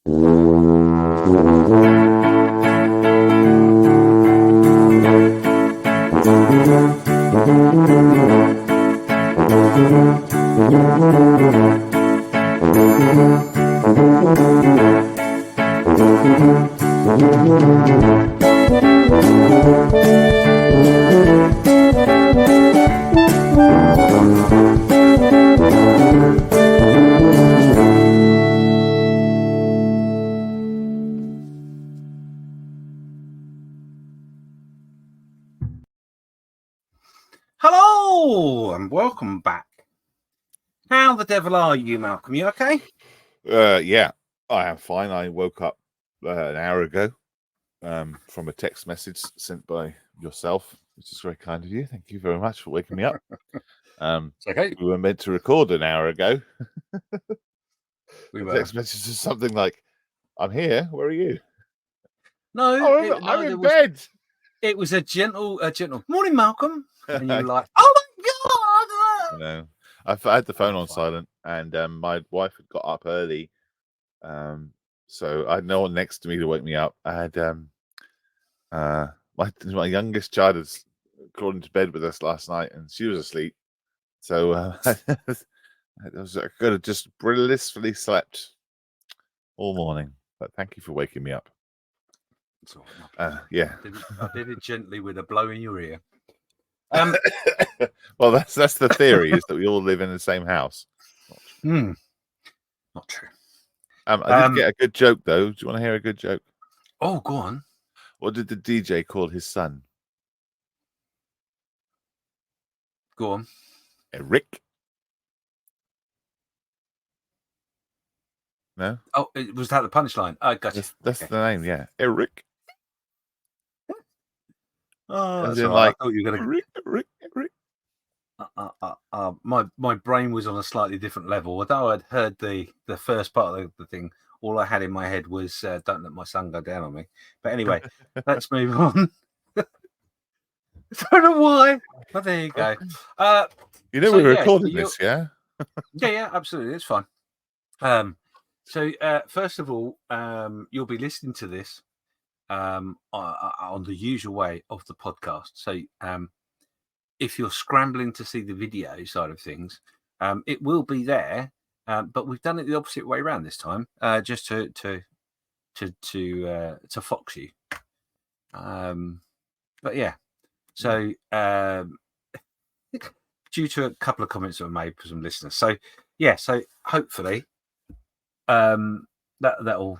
Hello and welcome back. How the devil are you, Malcolm? You okay? Yeah, I am fine. I woke up an hour ago from a text message sent by yourself, which is very kind of you. Thank you very much for waking me up. It's okay. We were meant to record an hour ago. We The were. text message is something like, "I'm here. Where are you?" No, I'm in bed. It was a gentle morning, Malcolm. And you were like, "Oh my god!" No, I had the phone on silent, and my wife had got up early, so I had no one next to me to wake me up. I had my youngest child has crawled into bed with us last night, and she was asleep. So I could have just blissfully slept all morning. But thank you for waking me up. It's all right, Yeah. I did it gently with a blow in your ear. Well, that's the theory, is that we all live in the same house. Not true. I did get a good joke though. Do you want to hear a good joke? Oh, go on. What did the DJ call his son? Go on. Rick. No? Oh, was that the punchline? I gotcha. That's the name, yeah. Eric. Oh, As that's in, all right. like, I thought you were going Rick. My brain was on a slightly different level. Although I'd heard the first part of the thing, all I had in my head was "Don't let my son go down on me." But anyway, let's move on. I don't know why, but there you go. We're recording this, yeah? Yeah, absolutely, it's fine. So first of all, you'll be listening to this on the usual way of the podcast. So if you're scrambling to see the video side of things, it will be there, but we've done it the opposite way around this time, just to fox you. But yeah, so due to a couple of comments that were made for some listeners, so yeah, so hopefully that'll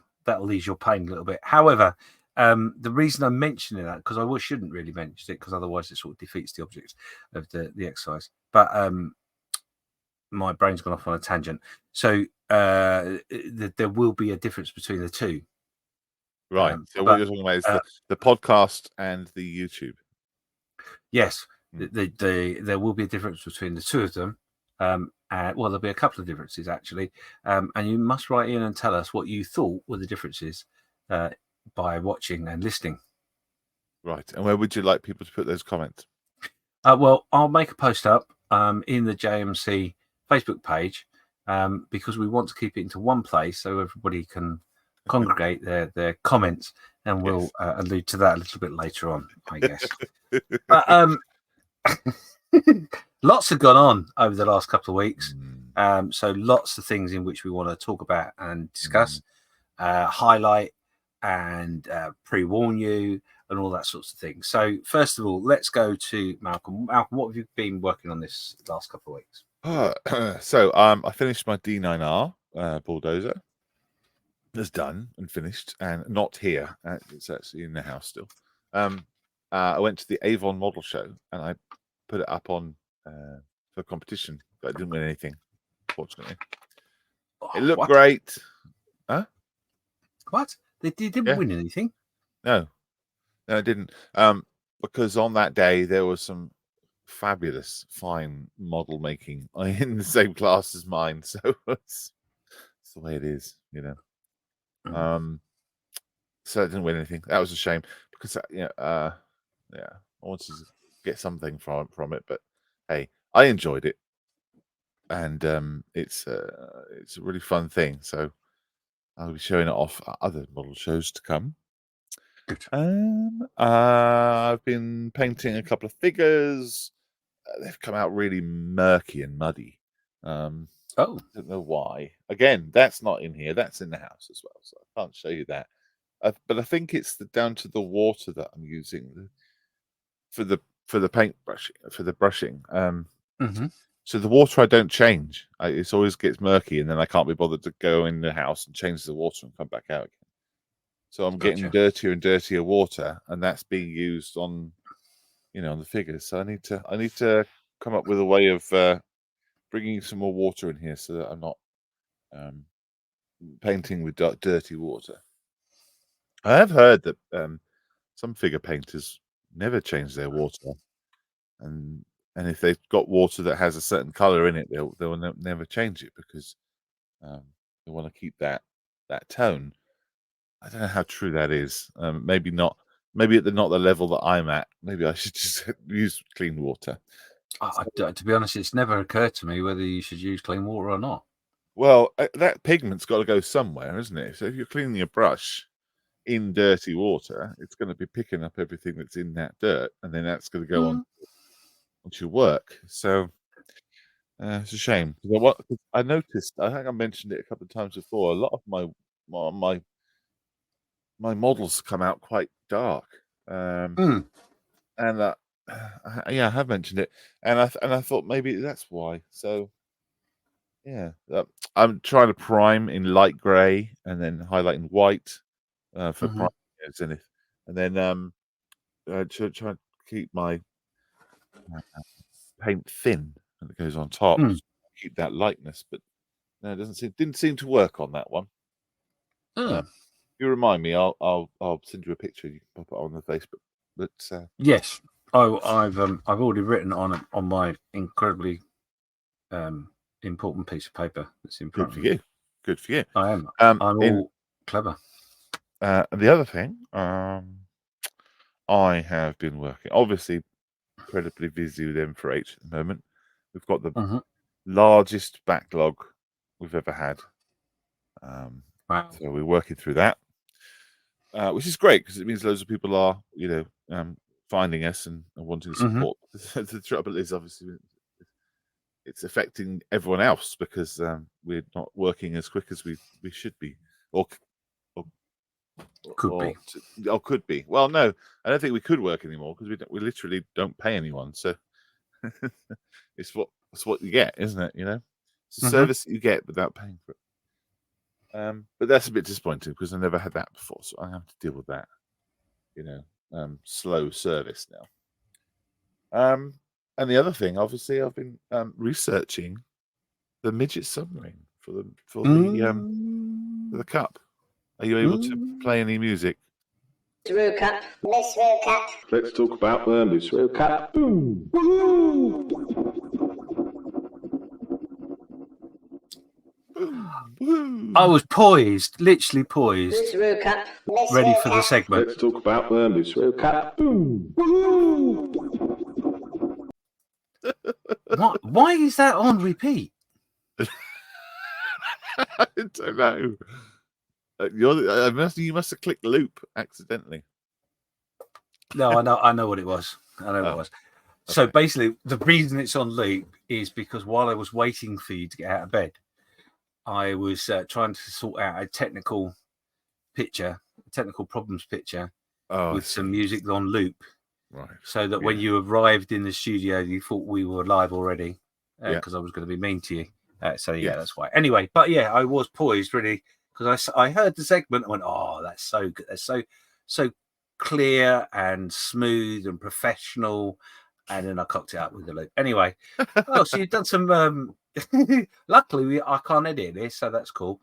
ease your pain a little bit. However, the reason I'm mentioning that, because I shouldn't really mention it, because otherwise it sort of defeats the object of the exercise. But my brain's gone off on a tangent. So there will be a difference between the two. Right. So what you're talking about is the podcast and the YouTube. Yes. There will be a difference between the two of them. Well, there'll be a couple of differences, actually. And you must write in and tell us what you thought were the differences by watching and listening. Right. And where would you like people to put those comments? Well, I'll make a post up in the JMC Facebook page, because we want to keep it into one place so everybody can congregate their comments, and we'll allude to that a little bit later on, I guess. But lots have gone on over the last couple of weeks. So lots of things in which we want to talk about and discuss, highlight and pre-warn you and all that sorts of things. So first of all, let's go to Malcolm. Malcolm, what have you been working on this last couple of weeks? So I finished my D9R bulldozer. It's done and finished, and not here. It's actually in the house still. I went to the Avon Model Show and I put it up on for competition, but I didn't win anything, fortunately. It looked great. Huh? What? They didn't win anything? No, it didn't. Because on that day there was some fabulous, fine model making in the same class as mine. So it's the way it is, you know. So I didn't win anything. That was a shame, because I wanted to get something from it. But hey, I enjoyed it, and it's a really fun thing. So I'll be showing it off at other model shows to come. Good. I've been painting a couple of figures. They've come out really murky and muddy. I don't know why. Again, that's not in here. That's in the house as well, so I can't show you that. But I think it's down to the water that I'm using for the paintbrush for the brushing. So the water I don't change. It always gets murky, and then I can't be bothered to go in the house and change the water and come back out again. So I'm getting dirtier and dirtier water, and that's being used on, on the figures. So I need to come up with a way of bringing some more water in here, so that I'm not painting with dirty water. I have heard that some figure painters never change their water, and if they've got water that has a certain color in it, they'll never change it because they want to keep that tone. I don't know how true that is. Maybe not. Maybe at not the level that I'm at. Maybe I should just use clean water. To be honest, it's never occurred to me whether you should use clean water or not. Well, that pigment's got to go somewhere, isn't it? So if you're cleaning a brush in dirty water, it's going to be picking up everything that's in that dirt, and then that's going to go on onto your work. So it's a shame. I noticed, I think I mentioned it a couple of times before, a lot of my models come out quite dark. And I have mentioned it, and I thought maybe that's why. So yeah, I'm trying to prime in light grey and then highlight in white for priming zenith, and then try to keep my paint thin and it goes on top, so keep that lightness. But no, it didn't seem to work on that one. You remind me, I'll send you a picture. You can pop it on the Facebook. But yes, I've already written on my incredibly important piece of paper that's in front of me. Good for you. I am. I'm all clever. The other thing, I have been working, obviously, incredibly busy with M4H at the moment. We've got the largest backlog we've ever had. Wow. So we're working through that, which is great because it means loads of people are, finding us and wanting to support. The trouble is, obviously, it's affecting everyone else because we're not working as quick as we should be, or could be. Well, no, I don't think we could work anymore because we literally don't pay anyone. So it's what you get, isn't it? It's a service that you get without paying for it. But that's a bit disappointing because I never had that before, so I have to deal with that. Slow service now. And the other thing, obviously, I've been researching the midget submarine for the cup. Are you able to play any music? Moosaroo Cup. Moosaroo Cup. Let's talk about the Moosaroo Cup. I was poised, literally poised, Moosaroo Cup. ready for the segment. Let's talk about the Moosaroo Cup. Why is that on repeat? I don't know. You must have clicked loop accidentally. No, I know what it was. What it was. Okay. So basically, the reason it's on loop is because while I was waiting for you to get out of bed, I was trying to sort out a technical problems picture with some music on loop. Right. So that when you arrived in the studio, you thought we were live already because I was going to be mean to you. That's why. Anyway, but I was poised really because I heard the segment and went, oh, that's so good. That's so clear and smooth and professional. And then I cocked it up with the loop. Anyway, so you've done some. Luckily, I can't edit this, so that's cool.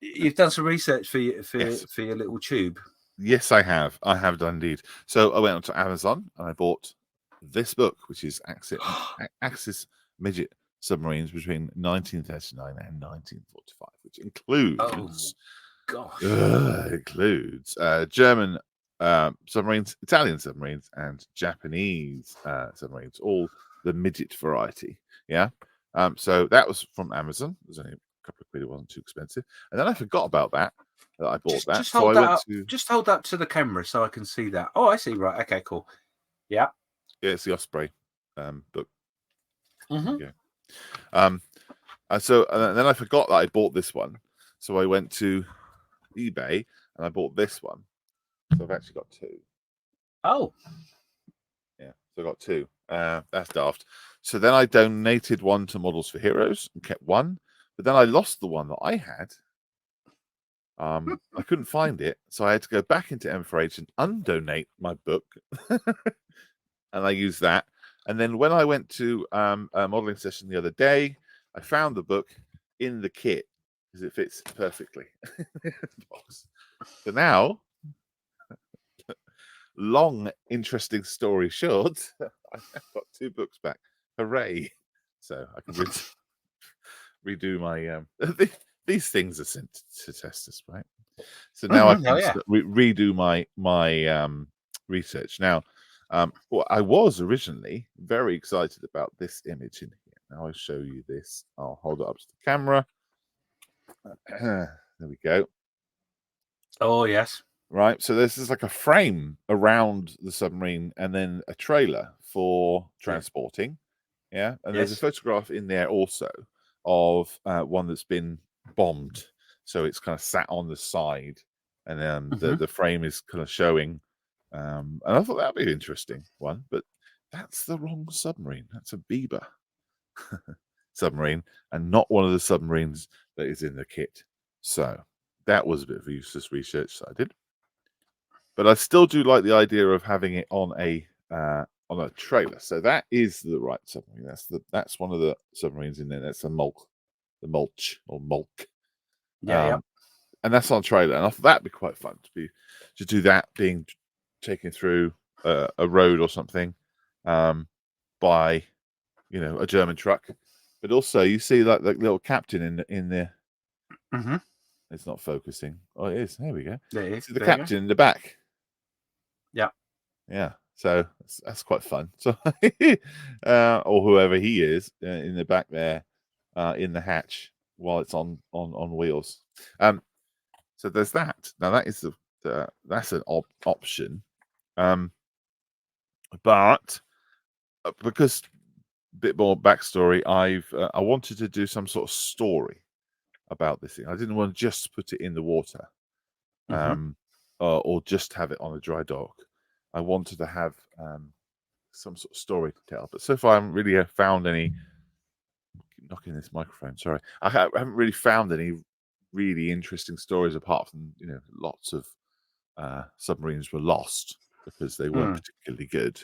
You've done some research for your little tube. Yes, I have. I have done indeed. So I went onto Amazon and I bought this book, which is Axis Midget Submarines between 1939 and 1945, which includes German submarines, Italian submarines, and Japanese submarines, all the midget variety. Yeah. So that was from Amazon. It was only couple of quid. It wasn't too expensive. And then I forgot about that I bought that. Just So hold I that went up. to Just hold that to the camera so I can see that. Oh, I see. Right. Okay. Cool. Yeah. it's the Osprey book. Mm-hmm. There you go. And then I forgot that I bought this one. So I went to eBay and I bought this one. So I've actually got two. Oh. Yeah, so I got two. That's daft. So then I donated one to Models for Heroes and kept one, but then I lost the one that I had. I couldn't find it, so I had to go back into M4H and undonate my book, and I used that. And then when I went to a modeling session the other day, I found the book in the kit because it fits perfectly in the box. So now, long, interesting story short, I've got two books back. Hooray! So I can redo my. These things are sent to test us, right? So now I can redo my research. Now, well, I was originally very excited about this image in here. Now I'll show you this. I'll hold it up to the camera. There we go. Oh yes. Right. So this is like a frame around the submarine, and then a trailer for transporting. Yeah, and there's a photograph in there also of one that's been bombed, so it's kind of sat on the side, and then the frame is kind of showing. And I thought that'd be an interesting one, but that's the wrong submarine. That's a Bieber submarine, and not one of the submarines that is in the kit. So that was a bit of useless research that I did, but I still do like the idea of having it on a trailer. So that is the right submarine. That's one of the submarines in there. That's the mulch. Yeah. And that's on a trailer. And I thought that'd be quite fun to do that being taken through a road or something by a German truck. But also you see like the little captain in there. Mm-hmm. It's not focusing. Oh, it is. There we go. There it is. See the captain in the back. Yeah. So that's quite fun. So, or whoever he is in the back there, in the hatch while it's on wheels. So there's that. Now that is that's an option. But because a bit more backstory, I wanted to do some sort of story about this thing. I didn't want to just put it in the water, or just have it on a dry dock. I wanted to have some sort of story to tell, but so far I haven't really found any. Knocking this microphone, sorry. I haven't really found any really interesting stories apart from lots of submarines were lost because they weren't particularly good.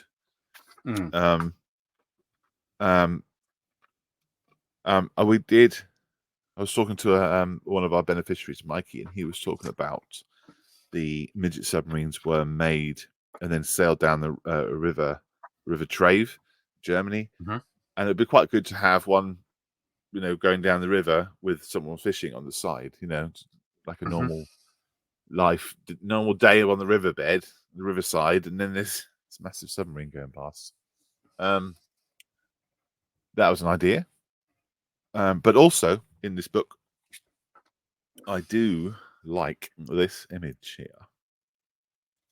I was talking to one of our beneficiaries, Mikey, and he was talking about the midget submarines were made and then sailed down the river Trave, Germany, and it'd be quite good to have one, going down the river with someone fishing on the side, like a normal normal day on the riverbed, the riverside, and then there's this massive submarine going past. That was an idea, but also in this book, I do like this image here.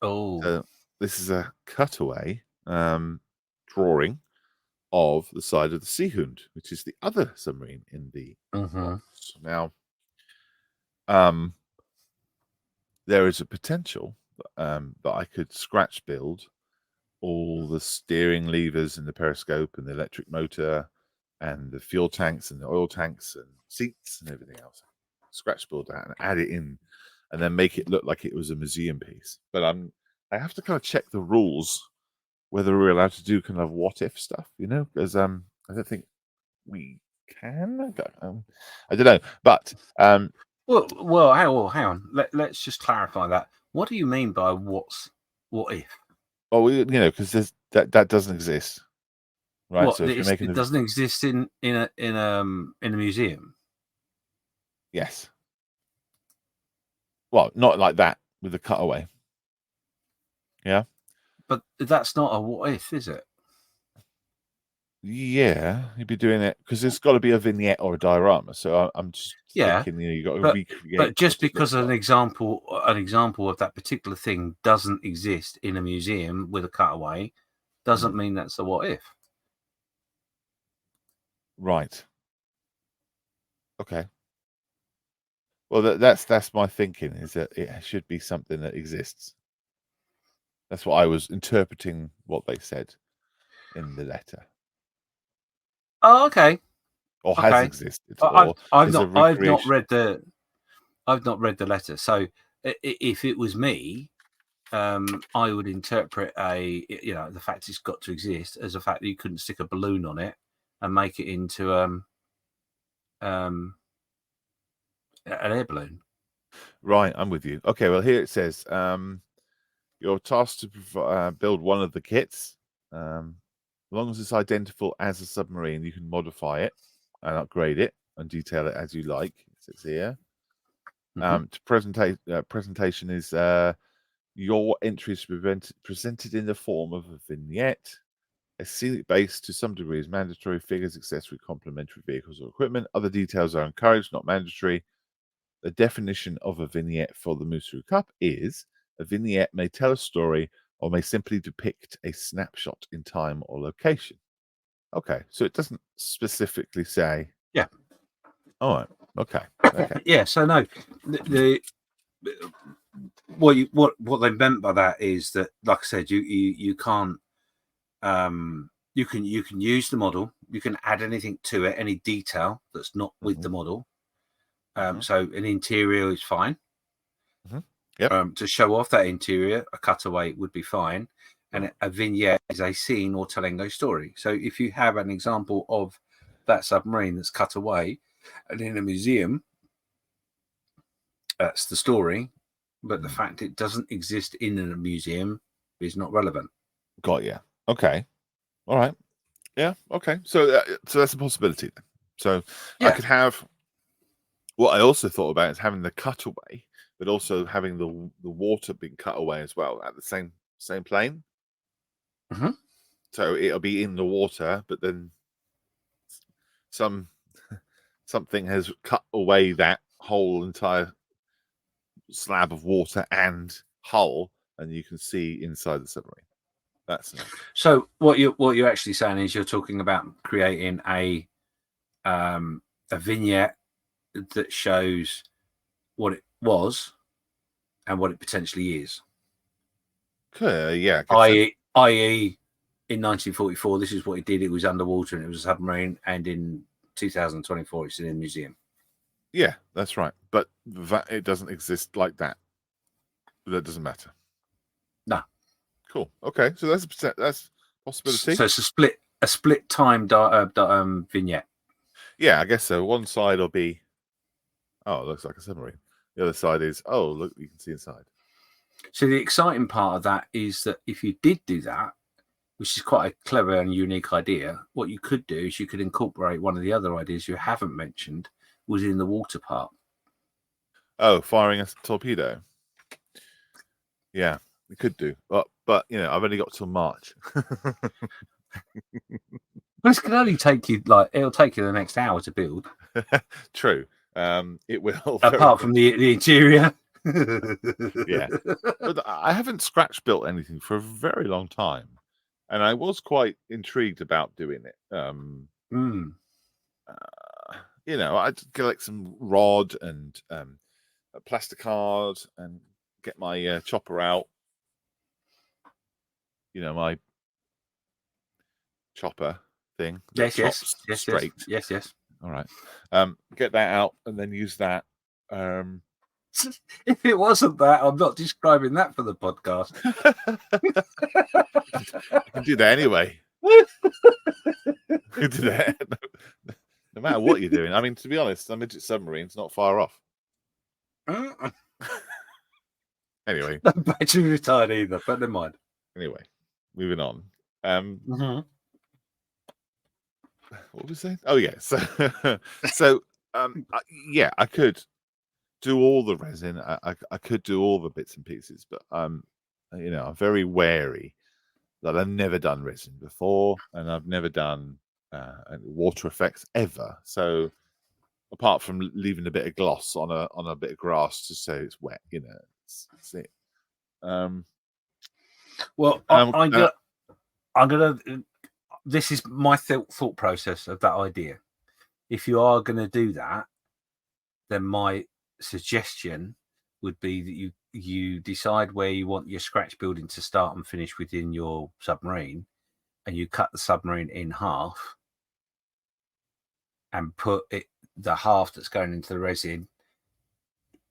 Oh, So this is a cutaway drawing of the side of the Seehund, which is the other submarine in the box. Now, there is a potential that I could scratch build all the steering levers and the periscope and the electric motor and the fuel tanks and the oil tanks and seats and everything else. Scratch build that and add it in, and then make it look like it was a museum piece. But I have to kind of check the rules whether we're allowed to do kind of what if stuff, because I don't think we can. I don't know, but well, hang on. Let's just clarify that. What do you mean by what if? well, because that doesn't exist, right? What, so if you're making it doesn't exist in a museum. Yes. Well, not like that with the cutaway. Yeah. But that's not a what if, is it? Yeah, you'd be doing it because there's got to be a vignette or a diorama. So I'm just thinking, you got to recreate. But just what it because looks an like. example of that particular thing doesn't exist in a museum with a cutaway, doesn't mean that's a what if. Right. Okay. Well, that's my thinking, is that it should be something that exists. That's what I was interpreting what they said in the letter, Oh, okay. or has Okay. existed, I've or I've is a not I've not recreation. read the letter. So if it was me, I would interpret the fact it's got to exist as a fact that you couldn't stick a balloon on it and make it into an air balloon. Right, I'm with you. Okay, well here it says you're tasked to build one of the kits. As long as it's identical as a submarine, you can modify it and upgrade it and detail it as you like. It says here. Presentation is your entries presented in the form of a vignette. A scenic base to some degree is mandatory. Figures, accessory, complementary vehicles or equipment. Other details are encouraged, not mandatory. The definition of a vignette for the Moosaroo Cup is: a vignette may tell a story or may simply depict a snapshot in time or location. Okay, so it doesn't specifically say. Yeah. All right. Okay. Yeah. So no, what they meant by that is that, like I said, you can't you can use the model, you can add anything to it, any detail that's not with the model. So an interior is fine. Yep. To show off that interior, a cutaway would be fine, and a vignette is a scene or telling a story. So if you have an example of that submarine that's cut away and in a museum, that's the story. But the fact it doesn't exist in a museum is not relevant. Got you. Okay. All right. Yeah. Okay. So that's a possibility then. So Yeah. I could have. What I also thought about is having the cutaway, but also having the water being cut away as well at the same plane. So it'll be in the water, but then something has cut away that whole entire slab of water and hull, and you can see inside the submarine. That's nice. So what you're actually saying is you're talking about creating a vignette that shows what it was and what it potentially is. Yeah. I.e., in 1944, this is what it did. It was underwater and it was a submarine, and in 2024, it's in a museum. Yeah, that's right. But it doesn't exist like that. That doesn't matter. No. Cool. Okay, so that's a possibility. So it's a split time vignette. Yeah, I guess so. One side will be, oh, it looks like a submarine. The other side is, oh, look, you can see inside. So the exciting part of that is that if you did do that, which is quite a clever and unique idea, what you could do is you could incorporate one of the other ideas you haven't mentioned was in the water part. Oh, firing a torpedo. Yeah, we could do. But I've only got till March. This can only take you it'll take you the next hour to build. True. It will. Apart from the interior. Yeah. But I haven't scratch built anything for a very long time. And I was quite intrigued about doing it. I'd collect some rod and a plastic card and get my chopper out. My chopper thing. Yes. Straight. Yes. All right. Get that out and then use that. If it wasn't that, I'm not describing that for the podcast. I can do that anyway. Do that. No matter what you're doing. I mean, to be honest, a midget submarine's not far off. Anyway. No battery retired either, but never mind. Anyway, moving on. What was that? Oh, yeah. I could do all the resin. I could do all the bits and pieces, but I'm very wary that I've never done resin before, and I've never done water effects ever. So apart from leaving a bit of gloss on a bit of grass to say it's wet, that's it. Well, I'm gonna. This is my thought process of that idea. If you are going to do that, then my suggestion would be that you decide where you want your scratch building to start and finish within your submarine, and you cut the submarine in half and put the half that's going into the resin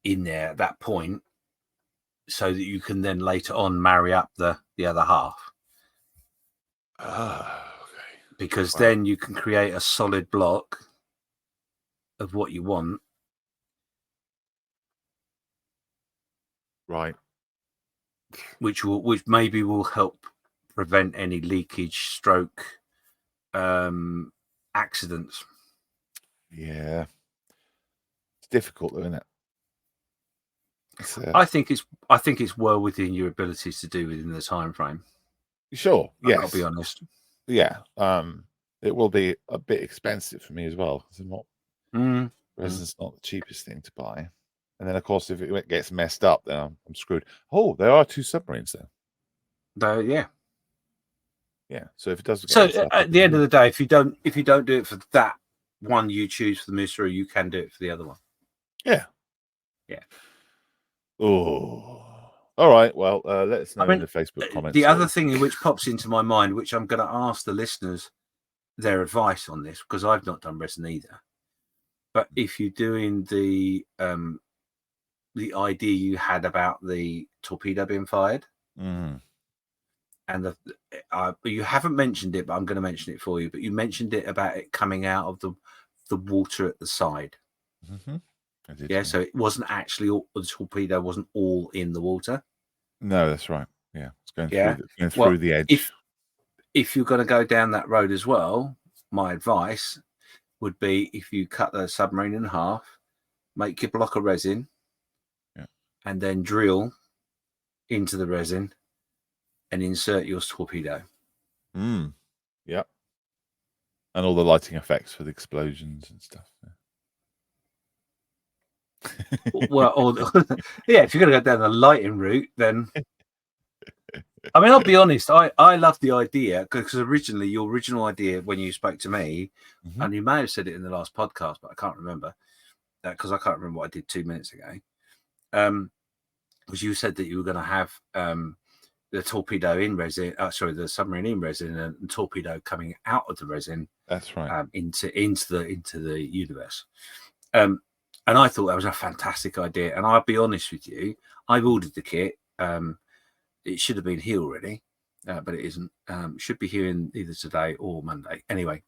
in there at that point, so that you can then later on marry up the other half. Okay. Because then you can create a solid block of what you want. Right. Which maybe will help prevent any leakage, stroke, accidents. Yeah. It's difficult, though, isn't it? I think it's well within your abilities to do within the time frame. Sure. Yes. I'll be honest. Yeah. It will be a bit expensive for me as well. Resin's not the cheapest thing to buy. And then, of course, if it gets messed up, then I'm screwed. Oh, there are 2 submarines there. Yeah. Yeah. So if it doesn't, So at the end of the day, if you don't do it for that one you choose for the Moosaroo, you can do it for the other one. Yeah. Yeah. Oh. All right. Well, let us know in the Facebook comments. The other thing which pops into my mind, which I'm going to ask the listeners their advice on this, because I've not done resin either. But if you're doing the idea you had about the torpedo being fired, and you haven't mentioned it, but I'm going to mention it for you. But you mentioned it about it coming out of the water at the side. Yeah, so it wasn't actually the torpedo wasn't all in the water. No, that's right. Yeah, it's going through the edge. If you're going to go down that road as well, my advice would be if you cut the submarine in half, make your block of resin, and then drill into the resin and insert your torpedo. Yeah. And all the lighting effects for the explosions and stuff. Well, if you're going to go down the lighting route, then I mean, I'll be honest. I love the idea because originally your original idea when you spoke to me, and you may have said it in the last podcast, but I can't remember because I can't remember what I did 2 minutes ago. Was you said that you were going to have the torpedo in resin, the submarine in resin, and torpedo coming out of the resin. That's right. Into the universe. And I thought that was a fantastic idea. And I'll be honest with you, I've ordered the kit. It should have been here already, but it isn't. Should be here in either today or Monday. Anyway,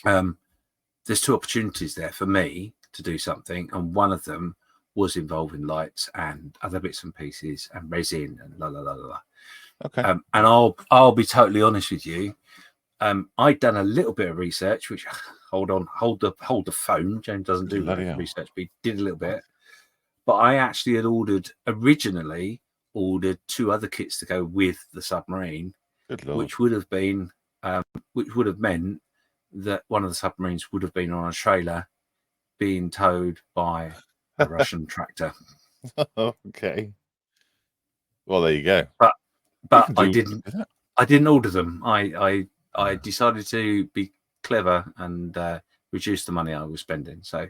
there's 2 opportunities there for me to do something, and one of them was involving lights and other bits and pieces and resin and la la la la. Okay. And I'll be totally honest with you. I'd done a little bit of research, which hold the phone. James doesn't do research, but he did a little bit. But I actually had originally ordered 2 other kits to go with the submarine, which would have meant that one of the submarines would have been on a trailer being towed by a Russian tractor. Okay. Well, there you go. But I didn't order them. I decided to be clever and reduce the money I was spending. So,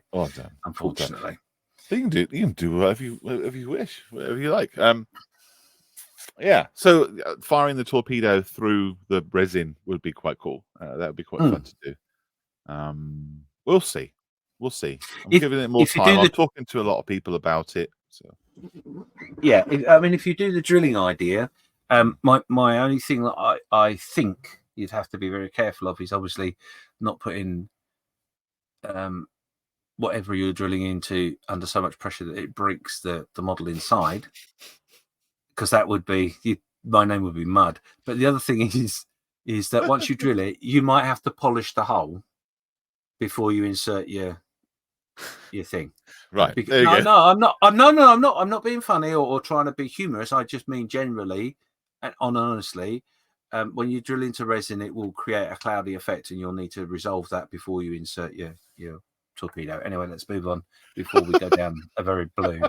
unfortunately, you can do whatever you wish, whatever you like. Yeah. So firing the torpedo through the resin would be quite cool. That would be quite fun to do. We'll see. I'm giving it more time. I'm talking to a lot of people about it. So yeah, if you do the drilling idea, my only thing that I think you'd have to be very careful of is obviously not putting whatever you're drilling into under so much pressure that it breaks the model inside, because that would be my name would be mud. But the other thing is that once you drill it, you might have to polish the hole before you insert your thing. Right. I'm not being funny or trying to be humorous. I just mean generally and honestly, when you drill into resin, it will create a cloudy effect, and you'll need to resolve that before you insert your torpedo. Anyway, let's move on before we go down a very blue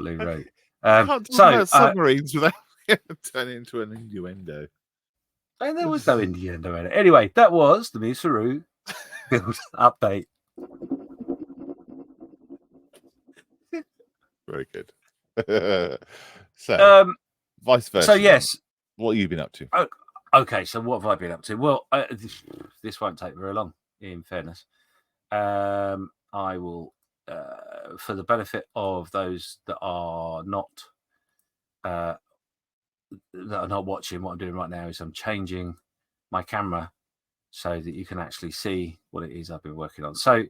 road. Can't talk about submarines without turning into an innuendo. And there was no innuendo in it. Anyway, that was the Moosaroo build update. Very good. So, vice versa. So yes, what have you been up to? Okay, so what have I been up to? Well, this won't take very long. In fairness, I will, for the benefit of those that are not watching. What I'm doing right now is I'm changing my camera so that you can actually see what it is I've been working on. So,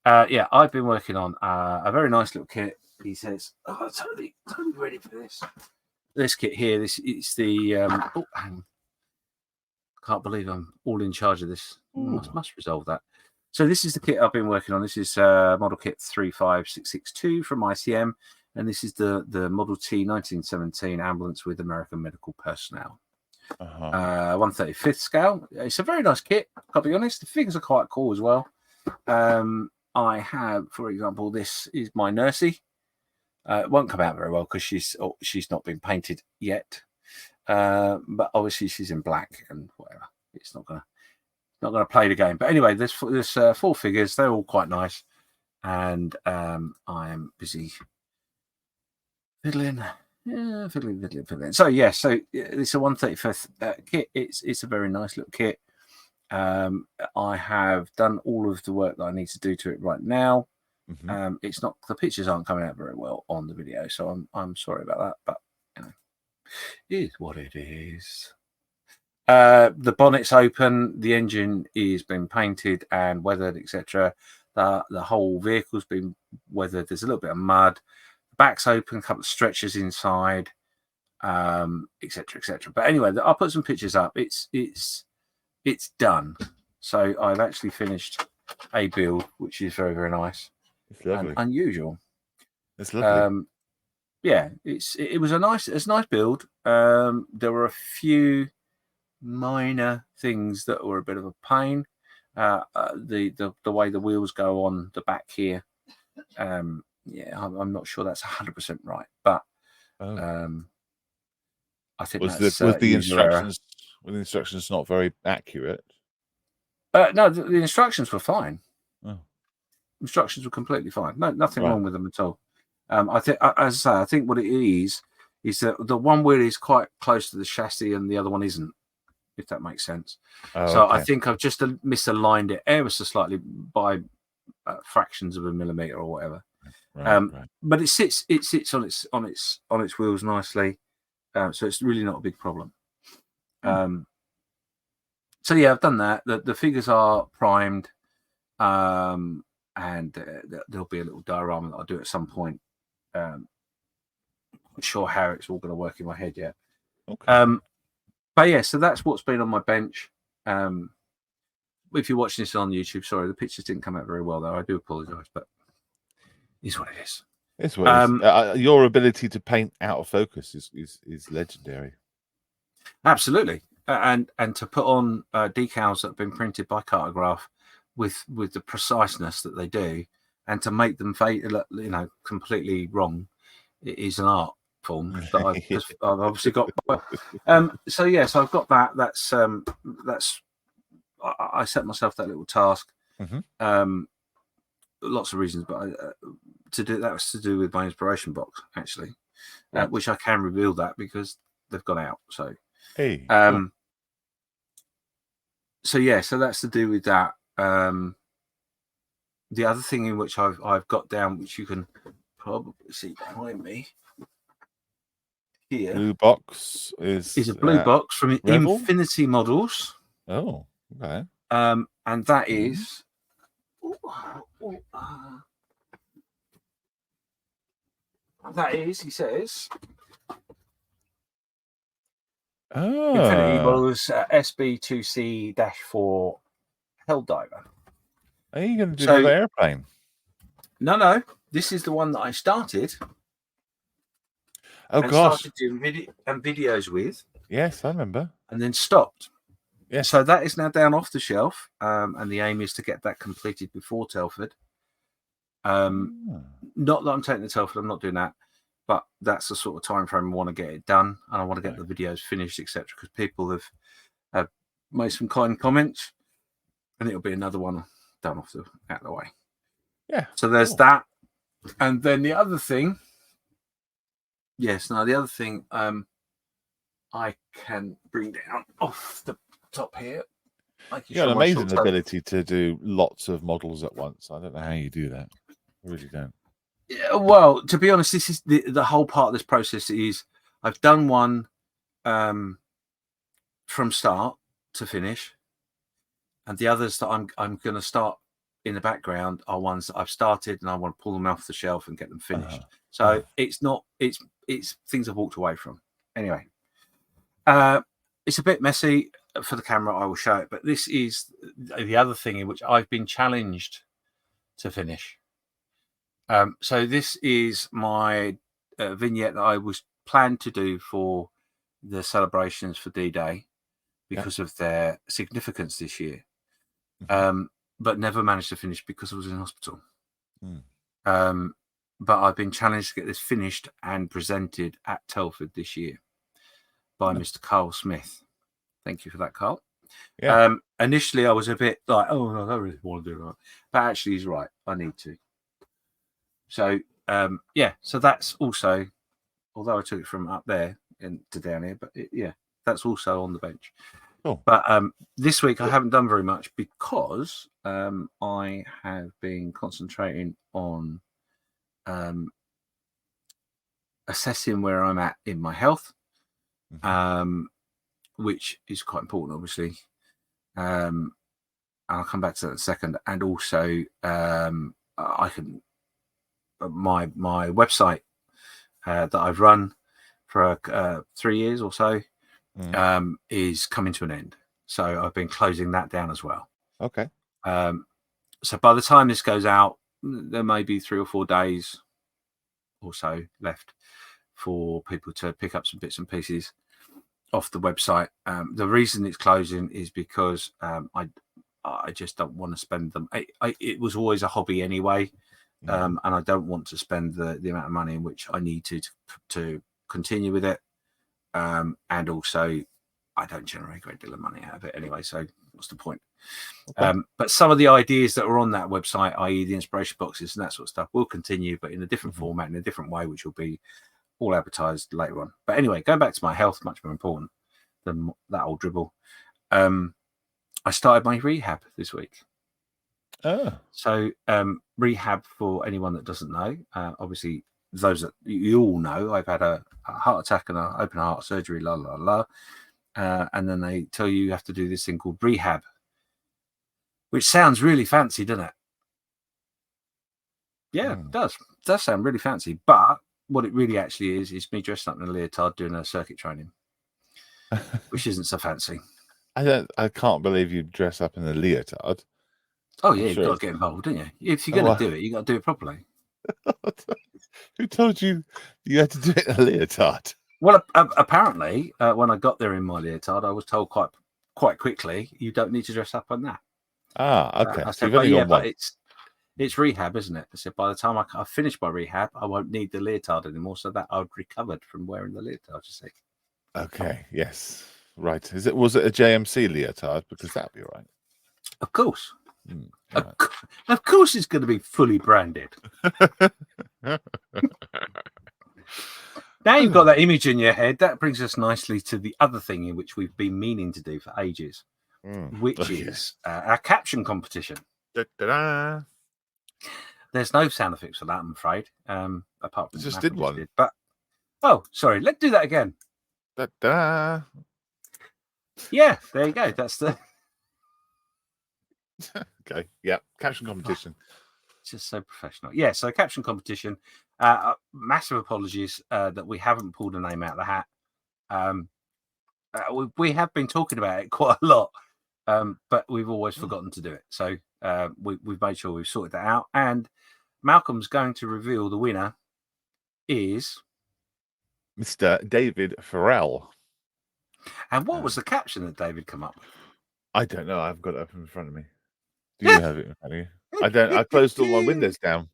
I've been working on a very nice little kit. He says, "Oh, I'm totally ready for this." This kit here. It's the. Hang on. Can't believe I'm all in charge of this. Must resolve that. So this is the kit I've been working on. This is model kit 35662 from ICM, and this is the Model T 1917 ambulance with American medical personnel. 1/35th scale. It's a very nice kit. I'll be honest. The figures are quite cool as well. I have, for example, this is my nursie. It won't come out very well because she's not been painted yet. But obviously she's in black and whatever. It's not gonna play the game. But anyway, there's 4 figures. They're all quite nice, and I am busy fiddling. So it's a 1/35th kit. It's a very nice little kit. I have done all of the work that I need to do to it right now. Mm-hmm. It's not, the pictures aren't coming out very well on the video, so I'm sorry about that, but it is what it is. The bonnet's open, the engine is been painted and weathered, etc. The whole vehicle's been weathered. There's a little bit of mud. The back's open, a couple of stretchers inside, etc. But anyway, I'll put some pictures up. It's done. So I've actually finished a build, which is very, very nice. It's lovely. And unusual. It's lovely. It was a nice build. There were a few minor things that were a bit of a pain. The way the wheels go on the back here. I'm not sure that's 100% right, but I think was the instructions not very accurate? No, the instructions were fine. Oh. Instructions were completely fine. No, nothing wrong with them at all. I think, as I say, I think what it is that the one wheel is quite close to the chassis and the other one isn't, if that makes sense. So okay. I think I've just misaligned it ever so slightly by fractions of a millimeter or whatever. Right. But it sits on its wheels nicely, so it's really not a big problem. So yeah, I've done that. The figures are primed, and there'll be a little diorama that I'll do at some point. Not sure how it's all going to work in my head yet. Okay. But yeah, so that's what's been on my bench. If you're watching this on YouTube, sorry, the pictures didn't come out very well, though. I do apologise, but it's what it is. It's what it is. Your ability to paint out of focus is legendary. Absolutely, and to put on decals that have been printed by Cartograph with the preciseness that they do, and to make them completely wrong, it is an art form that I've obviously got. So I've got that. That's I set myself that little task. Mm-hmm. Lots of reasons, but that was to do with my inspiration box, actually, which I can reveal that because they've gone out. So, so that's to do with that. The other thing in which I've got down, which you can probably see behind me here, blue box is a blue box from Rebel? Infinity Models. Oh, okay. And that is he says, Infinity Models SB2C-4 Helldiver. Are you going to do the airplane? No. This is the one that I started. Oh gosh! Started doing videos with. Yes, I remember. and then stopped. Yes. So that is now down off the shelf, and the aim is to get that completed before Telford. Not that I'm taking the Telford, I'm not doing that, but that's the sort of time frame I want to get it done, and I want to get the videos finished, etc. Because people have made some kind comments, and it'll be another one done out of the way. Yeah. So there's that, and then the other thing. The other thing I can bring down off the top here. You got an amazing ability to do lots of models at once. I don't know how you do that. I really don't. Yeah, well, to be honest, this is the whole part of this process is I've done one from start to finish, and the others that I'm going to start in the background are ones that I've started and I want to pull them off the shelf and get them finished. So it's not it's things I've walked away from. Anyway, it's a bit messy for the camera. I will show it, but this is the other thing in which I've been challenged to finish. So this is my vignette that I was planned to do for the celebrations for D-Day because of their significance this year, but never managed to finish because I was in hospital. But I've been challenged to get this finished and presented at Telford this year by Mr. Carl Smith. Thank you for that, Carl. Yeah. Initially, I was a bit like, oh, no, I don't really want to do that. But actually, he's right. I need to. So, so that's also, although I took it from up there to down here, but that's also on the bench. Cool. But this week, I haven't done very much because I have been concentrating on assessing where I'm at in my health, which is quite important, obviously. And I'll come back to that in a second. And also, I can my website that I've run for 3 years or so is coming to an end. So I've been closing that down as well. Okay. So by the time this goes out, there may be 3 or 4 days or so left for people to pick up some bits and pieces off the website. The reason it's closing is because I just don't want to spend them. It was always a hobby anyway, and I don't want to spend the amount of money in which I need to continue with it. And also, I don't generate a great deal of money out of it anyway, so what's the point? Okay. But some of the ideas that are on that website, i.e. the inspiration boxes and that sort of stuff, will continue, but in a different format, in a different way, which will be all advertised later on. But anyway, going back to my health, much more important than that old dribble. I started my rehab this week. So rehab, for anyone that doesn't know, obviously those that you all know, I've had a heart attack and an open heart surgery, and then they tell you have to do this thing called rehab, which sounds really fancy, doesn't it? Yeah, it does sound really fancy, but what it really actually is me dressed up in a leotard doing a circuit training, which isn't so fancy. I can't believe you dress up in a leotard. Oh yeah, you've got to get involved, don't you? If you're going to do it, you got to do it properly. Who told you you had to do it in a leotard? Well, apparently, when I got there in my leotard, I was told quite quickly, you don't need to dress up on that. Okay. I said, but it's rehab, isn't it? I said, by the time I finish my rehab, I won't need the leotard anymore, so that I've recovered from wearing the leotard, you see. Okay, yes. Right. Was it a JMC leotard? Because that'd be all right. Of course. Of course it's going to be fully branded. Now you've got that image in your head. That brings us nicely to the other thing in which we've been meaning to do for ages, which is our caption competition. Da-da-da. There's no sound effects for that, I'm afraid. Apart from just did one. But sorry, let's do that again. Da-da. Yeah, there you go. That's the okay. Yeah, caption competition. Just so professional. Yeah, so caption competition. Massive apologies that we haven't pulled a name out of the hat. We have been talking about it quite a lot, but we've always forgotten to do it. So we've made sure we've sorted that out. And Malcolm's going to reveal the winner is Mr. David Farrell. And what was the caption that David come up with? I don't know. I've got it up in front of me. Do you have it in front of you? I don't. I closed all my windows down.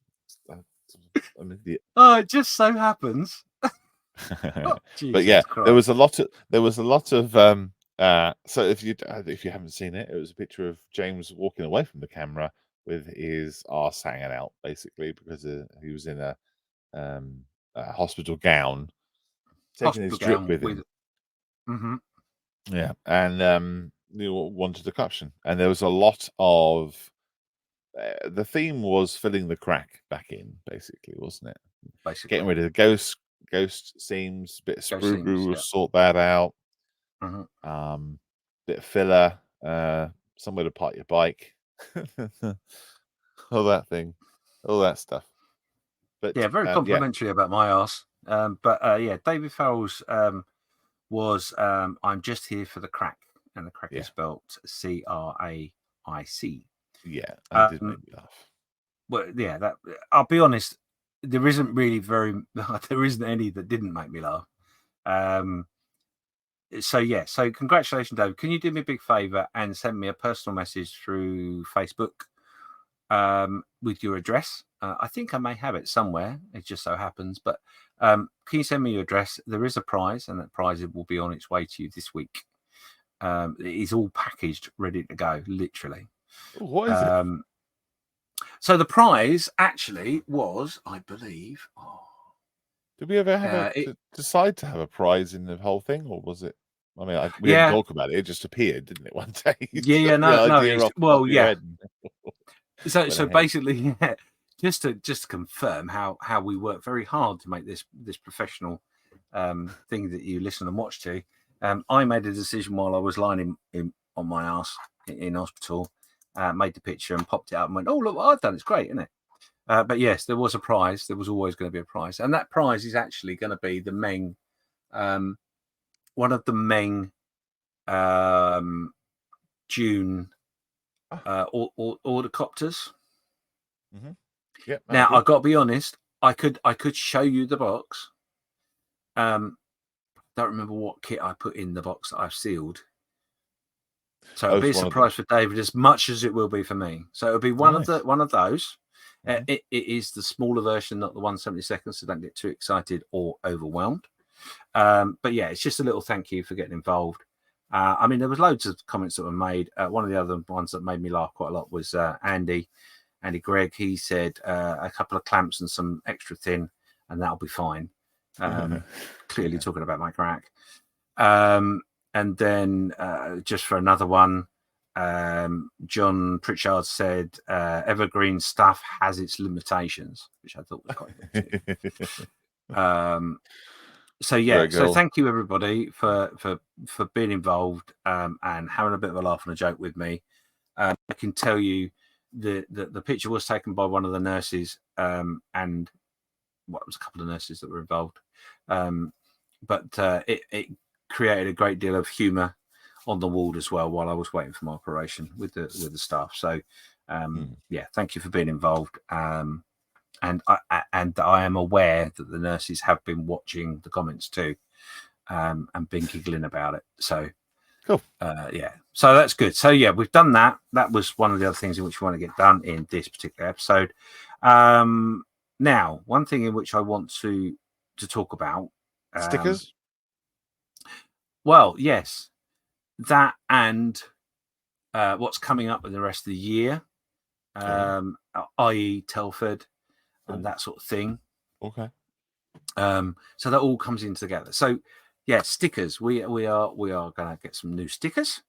I'm an idiot. Oh, it just so happens. But Jesus yeah, Christ. there was a lot of so if you haven't seen it, it was a picture of James walking away from the camera with his arse hanging out, basically, because he was in a hospital gown, taking his drip with him. Mm-hmm. Yeah, and you wanted a caption, and there was a lot of the theme was filling the crack back in, basically, wasn't it? Basically, Getting rid of the ghost seams, bit of sprue brew, yeah. sort that out. Mm-hmm. Bit of filler, somewhere to park your bike, all that stuff. But yeah, very complimentary about my arse. But yeah, David Farrell's was I'm just here for the crack, and the crack is spelled CRAIC. Yeah, that did make me laugh. Well, yeah, that I'll be honest, there isn't really there isn't any that didn't make me laugh. So congratulations, David. Can you do me a big favor and send me a personal message through Facebook with your address? I think I may have it somewhere. It just so happens, but can you send me your address? There is a prize, and that prize will be on its way to you this week. It is all packaged, ready to go, literally. What is it? So the prize actually was, I believe. Did we ever have decide to have a prize in the whole thing, or was it? I mean, we didn't talk about it. It just appeared, didn't it, one day? So basically, just to confirm how we work very hard to make this professional thing that you listen and watch to. I made a decision while I was lying on my ass in hospital, made the picture and popped it up and went, "Oh, look what I've done! It's great, isn't it?" But yes, there was a prize. There was always going to be a prize, and that prize is actually going to be the Meng, one of the Meng June ordercopters. Mm-hmm. Yeah. Now I got to be honest. I could show you the box. Don't remember what kit I put in the box that I've sealed. So it'll be a surprise for David as much as it will be for me. So it'll be one of those. Mm-hmm. It is the smaller version, not the 1/72, so don't get too excited or overwhelmed. But yeah, it's just a little thank you for getting involved. I mean, there was loads of comments that were made. One of the other ones that made me laugh quite a lot was Andy Gregg. He said a couple of clamps and some extra thin, and that'll be fine. Clearly talking about my crack. And then just for another one, John Pritchard said evergreen stuff has its limitations, which I thought was quite good. So yeah, so thank you everybody for being involved and having a bit of a laugh and a joke with me. I can tell you the picture was taken by one of the nurses, and it was a couple of nurses that were involved, but it created a great deal of humour on the ward as well while I was waiting for my operation with the staff. So yeah, thank you for being involved. And I am aware that the nurses have been watching the comments too, and been giggling about it. So cool. Yeah, so that's good. So yeah, we've done that. That was one of the other things in which we want to get done in this particular episode. Now, one thing in which I want to talk about stickers. Well, yes, that and what's coming up in the rest of the year, i.e. Telford and that sort of thing. Okay. So that all comes in together. So yeah, stickers. We are going to get some new stickers,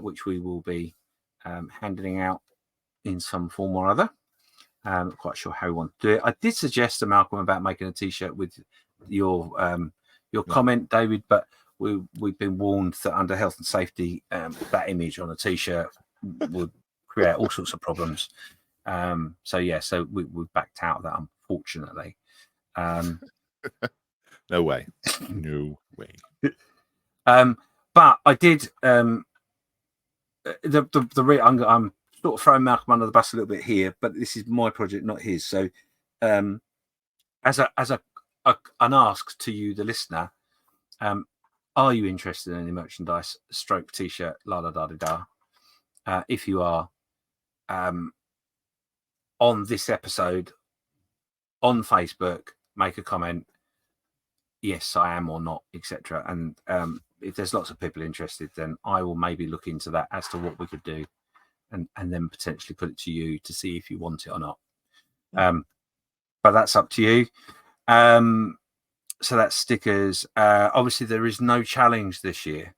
which we will be handing out in some form or other. Not quite sure how we want to do it. I did suggest to Malcolm about making a T-shirt with your comment, David, but we've been warned that under health and safety, that image on a T-shirt would create all sorts of problems. So we backed out of that, unfortunately. No way. No way. But I did. I'm sort of throwing Malcolm under the bus a little bit here, but this is my project, not his. So, as an ask to you, the listener, Are you interested in any merchandise? Stroke T-shirt, la da da da da. If you are, on this episode on Facebook, make a comment. Yes, I am or not, etc. And if there's lots of people interested, then I will maybe look into that as to what we could do, and then potentially put it to you to see if you want it or not. But that's up to you. So that's stickers. Obviously, there is no challenge this year,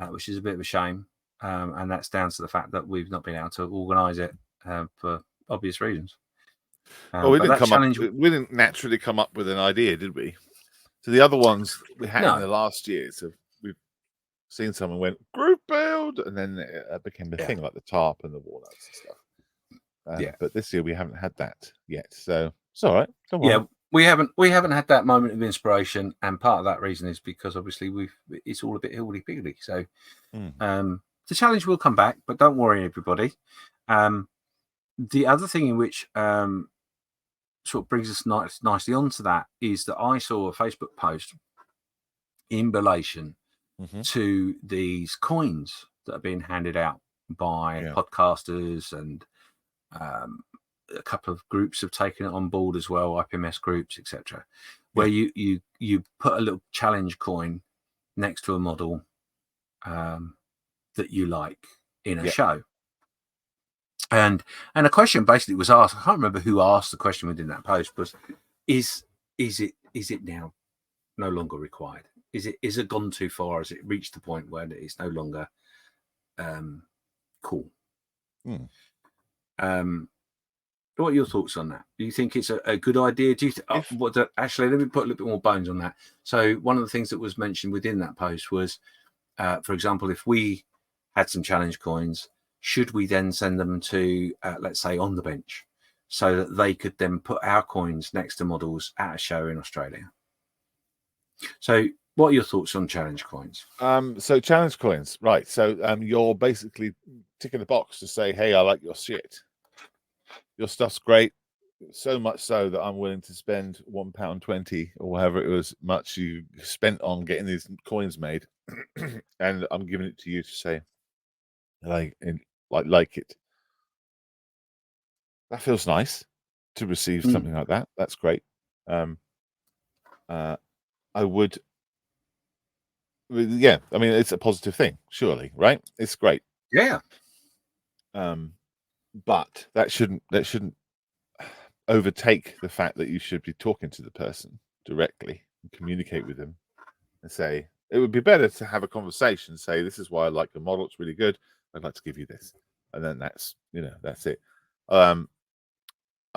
which is a bit of a shame, and that's down to the fact that we've not been able to organise it for obvious reasons. Well, we but didn't that challenge. we didn't naturally come up with an idea, did we? So the other ones we had No. in the last year, so we've seen someone went group build, and then it became the thing, like the tarp and the walnuts and stuff. But this year we haven't had that yet, so it's all right. Don't worry. Yeah, we haven't had that moment of inspiration, and part of that reason is because obviously it's all a bit higgledy-piggledy. So the challenge will come back, but don't worry, everybody. The other thing in which sort of brings us nicely onto that is that I saw a Facebook post in relation to these coins that are being handed out by podcasters, and a couple of groups have taken it on board as well, IPMS groups, etc., where you put a little challenge coin next to a model that you like in a show. And a question basically was asked. I can't remember who asked the question within that post. Was is it now no longer required? Is it gone too far? Has it reached the point where it's no longer cool? What are your thoughts on that? Do you think it's a good idea? Do you actually, let me put a little bit more bones on that. So one of the things that was mentioned within that post was, for example, if we had some challenge coins, should we then send them to, let's say, On the Bench, so that they could then put our coins next to models at a show in Australia? So what are your thoughts on challenge coins? So challenge coins, right? So you're basically ticking the box to say, hey, I like your shit. Your stuff's great, so much so that I'm willing to spend £1.20 or whatever it was much you spent on getting these coins made, and I'm giving it to you to say, like it. That feels nice to receive something like that. That's great. I would, I mean, it's a positive thing, surely, right? It's great. Yeah. But that shouldn't overtake the fact that you should be talking to the person directly and communicate with them and say, it would be better to have a conversation, say, this is why I like the model, it's really good, I'd like to give you this. And then that's it. I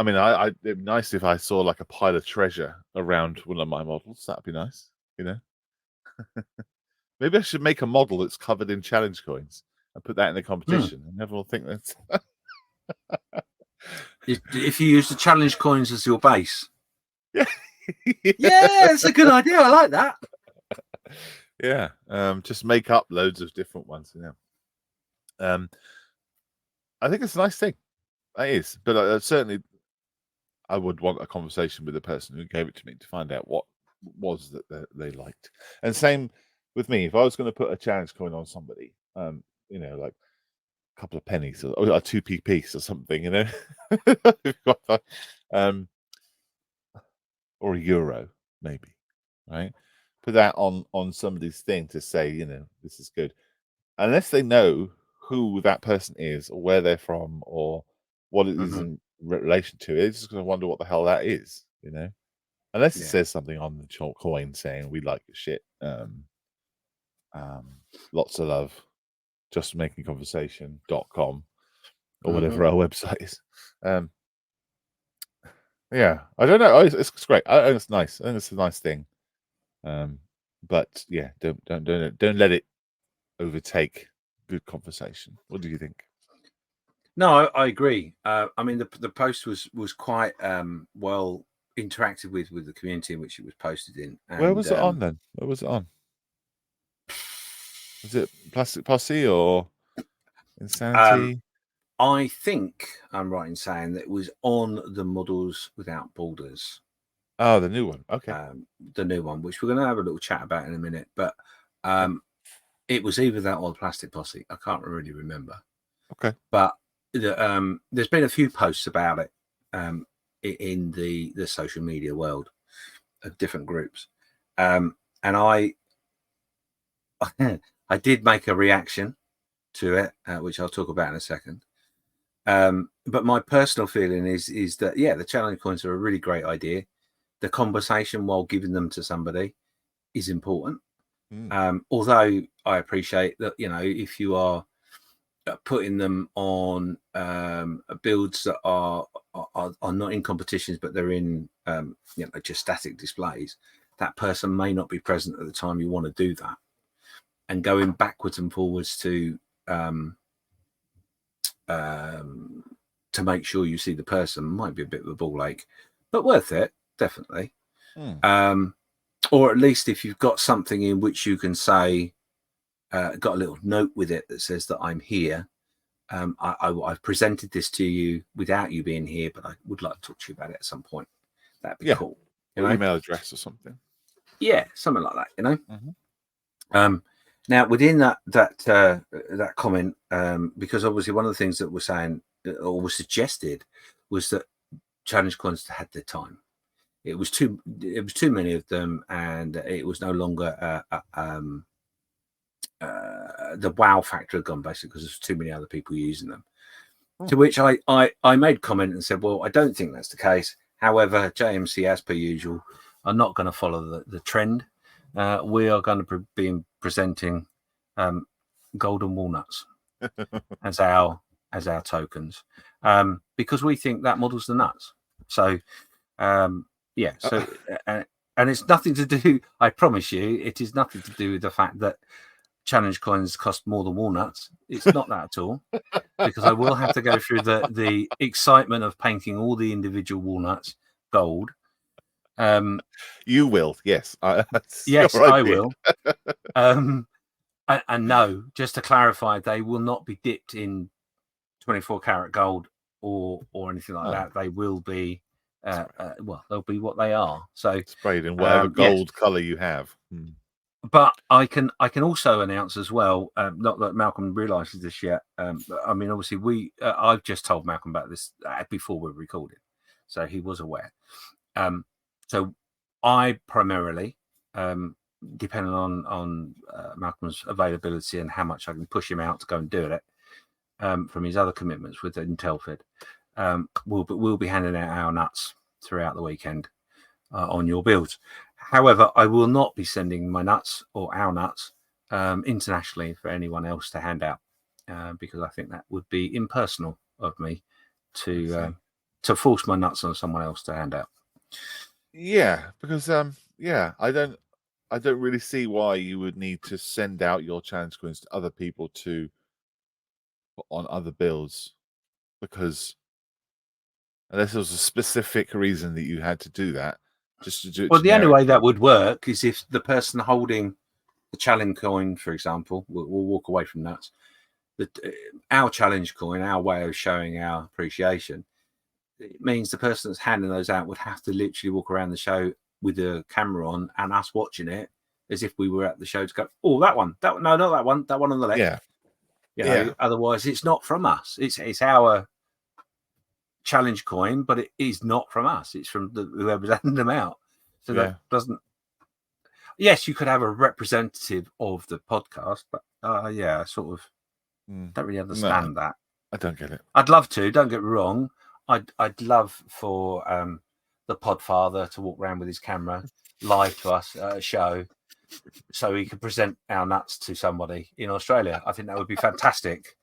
mean, it'd be nice if I saw like a pile of treasure around one of my models. That'd be nice, Maybe I should make a model that's covered in challenge coins and put that in the competition, and everyone will think that's if you use the challenge coins as your base. Yeah, it's a good idea. I like that. Yeah, just make up loads of different ones. I think it's a nice thing. It is, but certainly, I would want a conversation with the person who gave it to me to find out what was that they liked. And same with me. If I was going to put a challenge coin on somebody, like a couple of pennies or a 2p piece or something, or a euro maybe, right? Put that on somebody's thing to say, this is good. Unless they know who that person is or where they're from or what it is in relation to, it's just going to wonder what the hell that is, Unless it says something on the coin saying we like your shit, lots of love, justmakingconversation.com or whatever our website is. I don't know. It's great. I think it's nice. I think it's a nice thing. But yeah, don't let it overtake good conversation. What do you think? No, I agree. I mean, the post was quite well interacted with the community in which it was posted in. And, where was it on then? Where was it on? Was it Plastic Posse or Insanity? I think I'm right in saying that it was on the Models Without Borders. Oh, the new one. Okay. The new one, which we're going to have a little chat about in a minute. But It was either that or the Plastic Posse. I can't really remember. Okay. But there's been a few posts about it in the social media world of different groups. And I did make a reaction to it, which I'll talk about in a second. But my personal feeling is that, the challenge coins are a really great idea. The conversation while giving them to somebody is important. Although I appreciate that, if you are putting them on builds that are not in competitions, but they're in just static displays, that person may not be present at the time you want to do that. And going backwards and forwards to make sure you see the person might be a bit of a ball ache, but worth it, definitely. Or at least if you've got something in which you can say, got a little note with it that says that I'm here. I've presented this to you without you being here, but I would like to talk to you about it at some point. That'd be cool. Email address or something. Yeah, something like that. Now within that comment, because obviously one of the things that we're saying or was suggested was that challenge coins had their time. It was too many of them, and it was no longer the wow factor had gone, basically, because there's too many other people using them. To which I made comment and said, well, I don't think that's the case. However, JMC, as per usual, are not going to follow the trend. We are going to be presenting golden walnuts as our tokens, because we think that models the nuts. So and it's nothing to do, I promise you, it is nothing to do with the fact that challenge coins cost more than walnuts. It's not that at all, because I will have to go through the excitement of painting all the individual walnuts gold. You will, yes. Yes, I will. And no, just to clarify, they will not be dipped in 24 karat gold or anything like that. They will be they'll be what they are. So sprayed in whatever gold color you have. But I can also announce as well, not that Malcolm realizes this yet. I mean, obviously I've just told Malcolm about this before we recorded, so he was aware. So I primarily, depending on Malcolm's availability and how much I can push him out to go and do it, from his other commitments with Intelfed, we'll be handing out our nuts throughout the weekend on your builds. However, I will not be sending my nuts or our nuts internationally for anyone else to hand out, because I think that would be impersonal of me to force my nuts on someone else to hand out. Yeah, because I don't really see why you would need to send out your challenge coins to other people to put on other builds, because unless there was a specific reason that you had to do that. Just to do it well, the only way that would work is if the person holding the challenge coin, for example, we'll walk away from that. Our challenge coin, our way of showing our appreciation, it means the person that's handing those out would have to literally walk around the show with the camera on and us watching it as if we were at the show to go, oh, that one, no, not that one on the left. Yeah. Otherwise, it's not from us. It's our challenge coin, but it is not from us. It's from whoever's handing them out. So that doesn't. Yes, you could have a representative of the podcast, but I sort of don't really understand that. I don't get it. I'd love to. Don't get me wrong. I'd love for the Podfather to walk around with his camera live to us at a show, so he could present our nuts to somebody in Australia. I think that would be fantastic.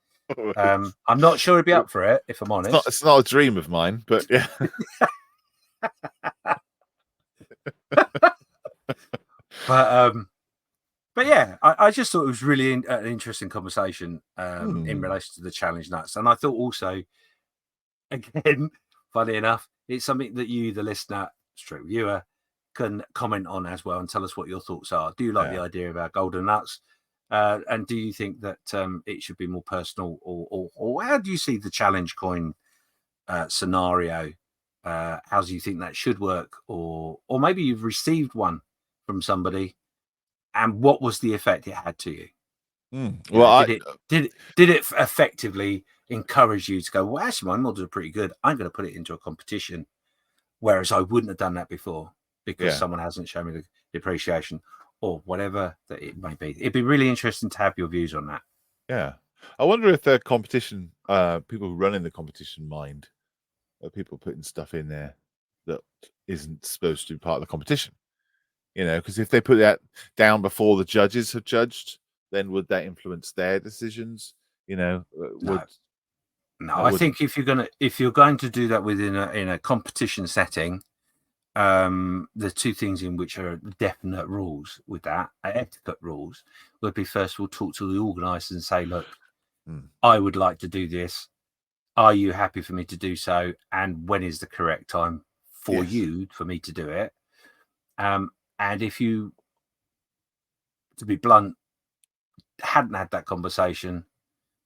I'm not sure he'd be up for it, if I'm honest. It's not a dream of mine, but yeah. But yeah, I just thought it was really an interesting conversation in relation to the challenge nuts, and I thought also, again, funny enough, it's something that you, the listener, straight viewer, can comment on as well and tell us what your thoughts are. Do you like the idea of our golden nuts? And do you think that it should be more personal, or how do you see the challenge coin scenario? How do you think that should work? Or maybe you've received one from somebody and what was the effect it had to you? Well, Did it effectively encourage you to go, well, actually, my models are pretty good. I'm going to put it into a competition, whereas I wouldn't have done that before because someone hasn't shown me the appreciation or whatever that it may be. It'd be really interesting to have your views on that. Yeah, I wonder if the competition, people who run in the competition mind, people putting stuff in there that isn't supposed to be part of the competition. Because if they put that down before the judges have judged, then would that influence their decisions? No, I think if you're going to do that within a competition setting, the two things in which are definite rules with that, etiquette rules, would be first of all talk to the organisers and say, look, I would like to do this. Are you happy for me to do so? And when is the correct time for you for me to do it? And if you, to be blunt, hadn't had that conversation,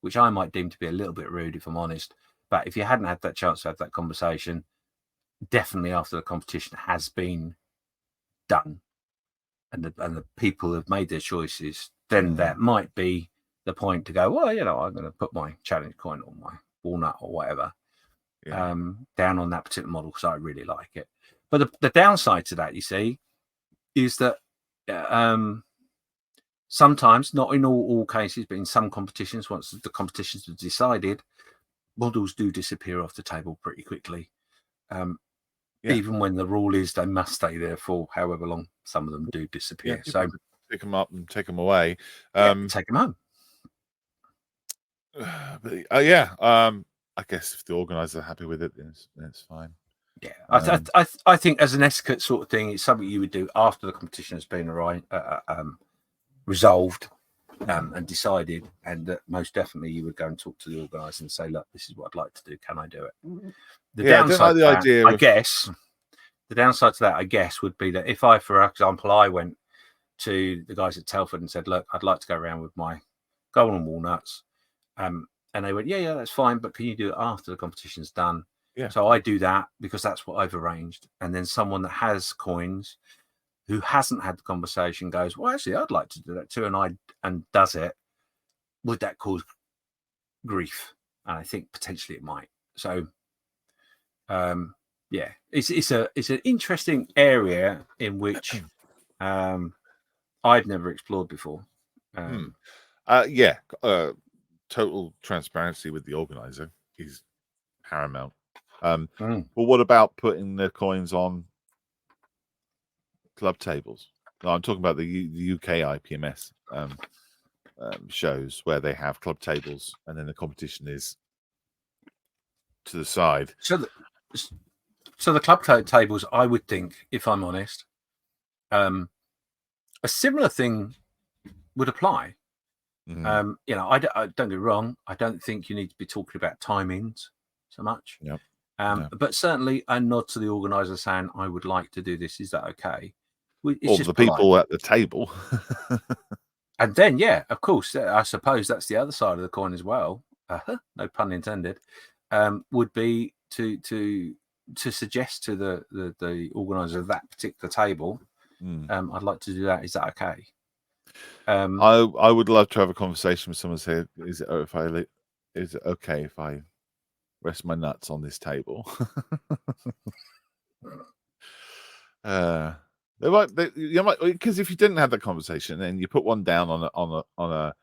which I might deem to be a little bit rude if I'm honest, but if you hadn't had that chance to have that conversation, definitely after the competition has been done and the people have made their choices, then that might be the point to go, well, I'm going to put my challenge coin or my walnut or whatever down on that particular model because I really like it. But the downside to that, you see, is that sometimes, not in all cases, but in some competitions, once the competitions are decided, models do disappear off the table pretty quickly. Even when the rule is they must stay there for however long, some of them do disappear. So pick them up and take them away. Take them home. But I guess if the organisers are happy with it, then it's fine. Yeah, I think as an etiquette sort of thing, it's something you would do after the competition has been resolved and decided, and most definitely you would go and talk to the organiser and say, look, this is what I'd like to do. Can I do it? The downside to that, I guess, would be that if I, for example, I went to the guys at Telford and said, look, I'd like to go around with my golden walnuts. And they went, yeah, that's fine. But can you do it after the competition's done? Yeah. So I do that because that's what I've arranged. And then someone that has coins who hasn't had the conversation goes, well, actually, I'd like to do that too. And does it. Would that cause grief? And I think potentially it might. So, it's an interesting area in which I've never explored before. Total transparency with the organizer is paramount. Well, what about putting the coins on club tables? No, I'm talking about the UK IPMS shows where they have club tables and then the competition is to the side. So the club tables, I would think, if I'm honest, a similar thing would apply. I don't get me wrong. I don't think you need to be talking about timings so much. But certainly a nod to the organizer saying, I would like to do this. Is that okay? It's just the people at the table. And then, of course, I suppose that's the other side of the coin as well. No pun intended. Would be to suggest to the organizer of that particular table, I'd like to do that. Is that okay? I would love to have a conversation with someone. Say, is it okay if I rest my nuts on this table? Because if you didn't have that conversation and you put one down on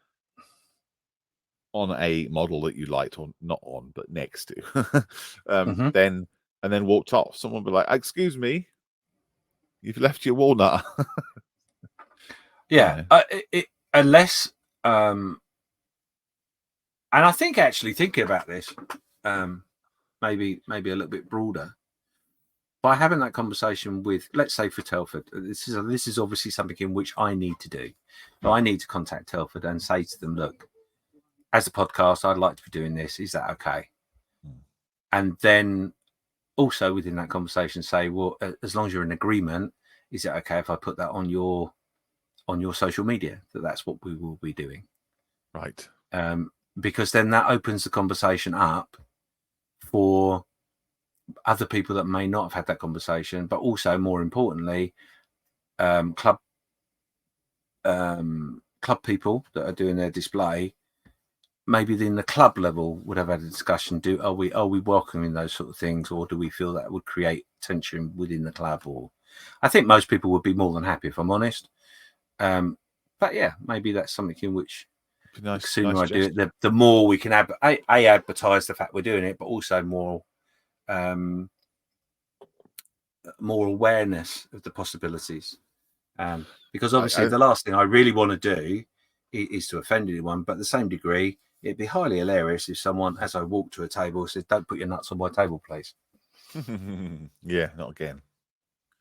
a model that you liked, or not on, but next to, then walked off, someone would be like, "Excuse me, you've left your walnut." Unless, and I think actually thinking about this, maybe a little bit broader, by having that conversation with, let's say, for Telford, this is obviously something in which I need to do. So I need to contact Telford and say to them, look, as a podcast, I'd like to be doing this. Is that okay? And then also within that conversation, say, well, as long as you're in agreement, is it okay if I put that on your social media, that's what we will be doing? Right. Because then that opens the conversation up for other people that may not have had that conversation, but also more importantly, club club people that are doing their display, maybe in the club level would have had a discussion. Are we welcoming those sort of things, or do we feel that would create tension within the club? Or I think most people would be more than happy, if I'm honest. But yeah, maybe that's something in which the sooner I do it, the more we can advertise the fact we're doing it, but also more awareness of the possibilities. Because obviously the last thing I really want to do is to offend anyone, but at the same degree, it'd be highly hilarious if someone, as I walk to a table, says, "Don't put your nuts on my table, please." Yeah, not again.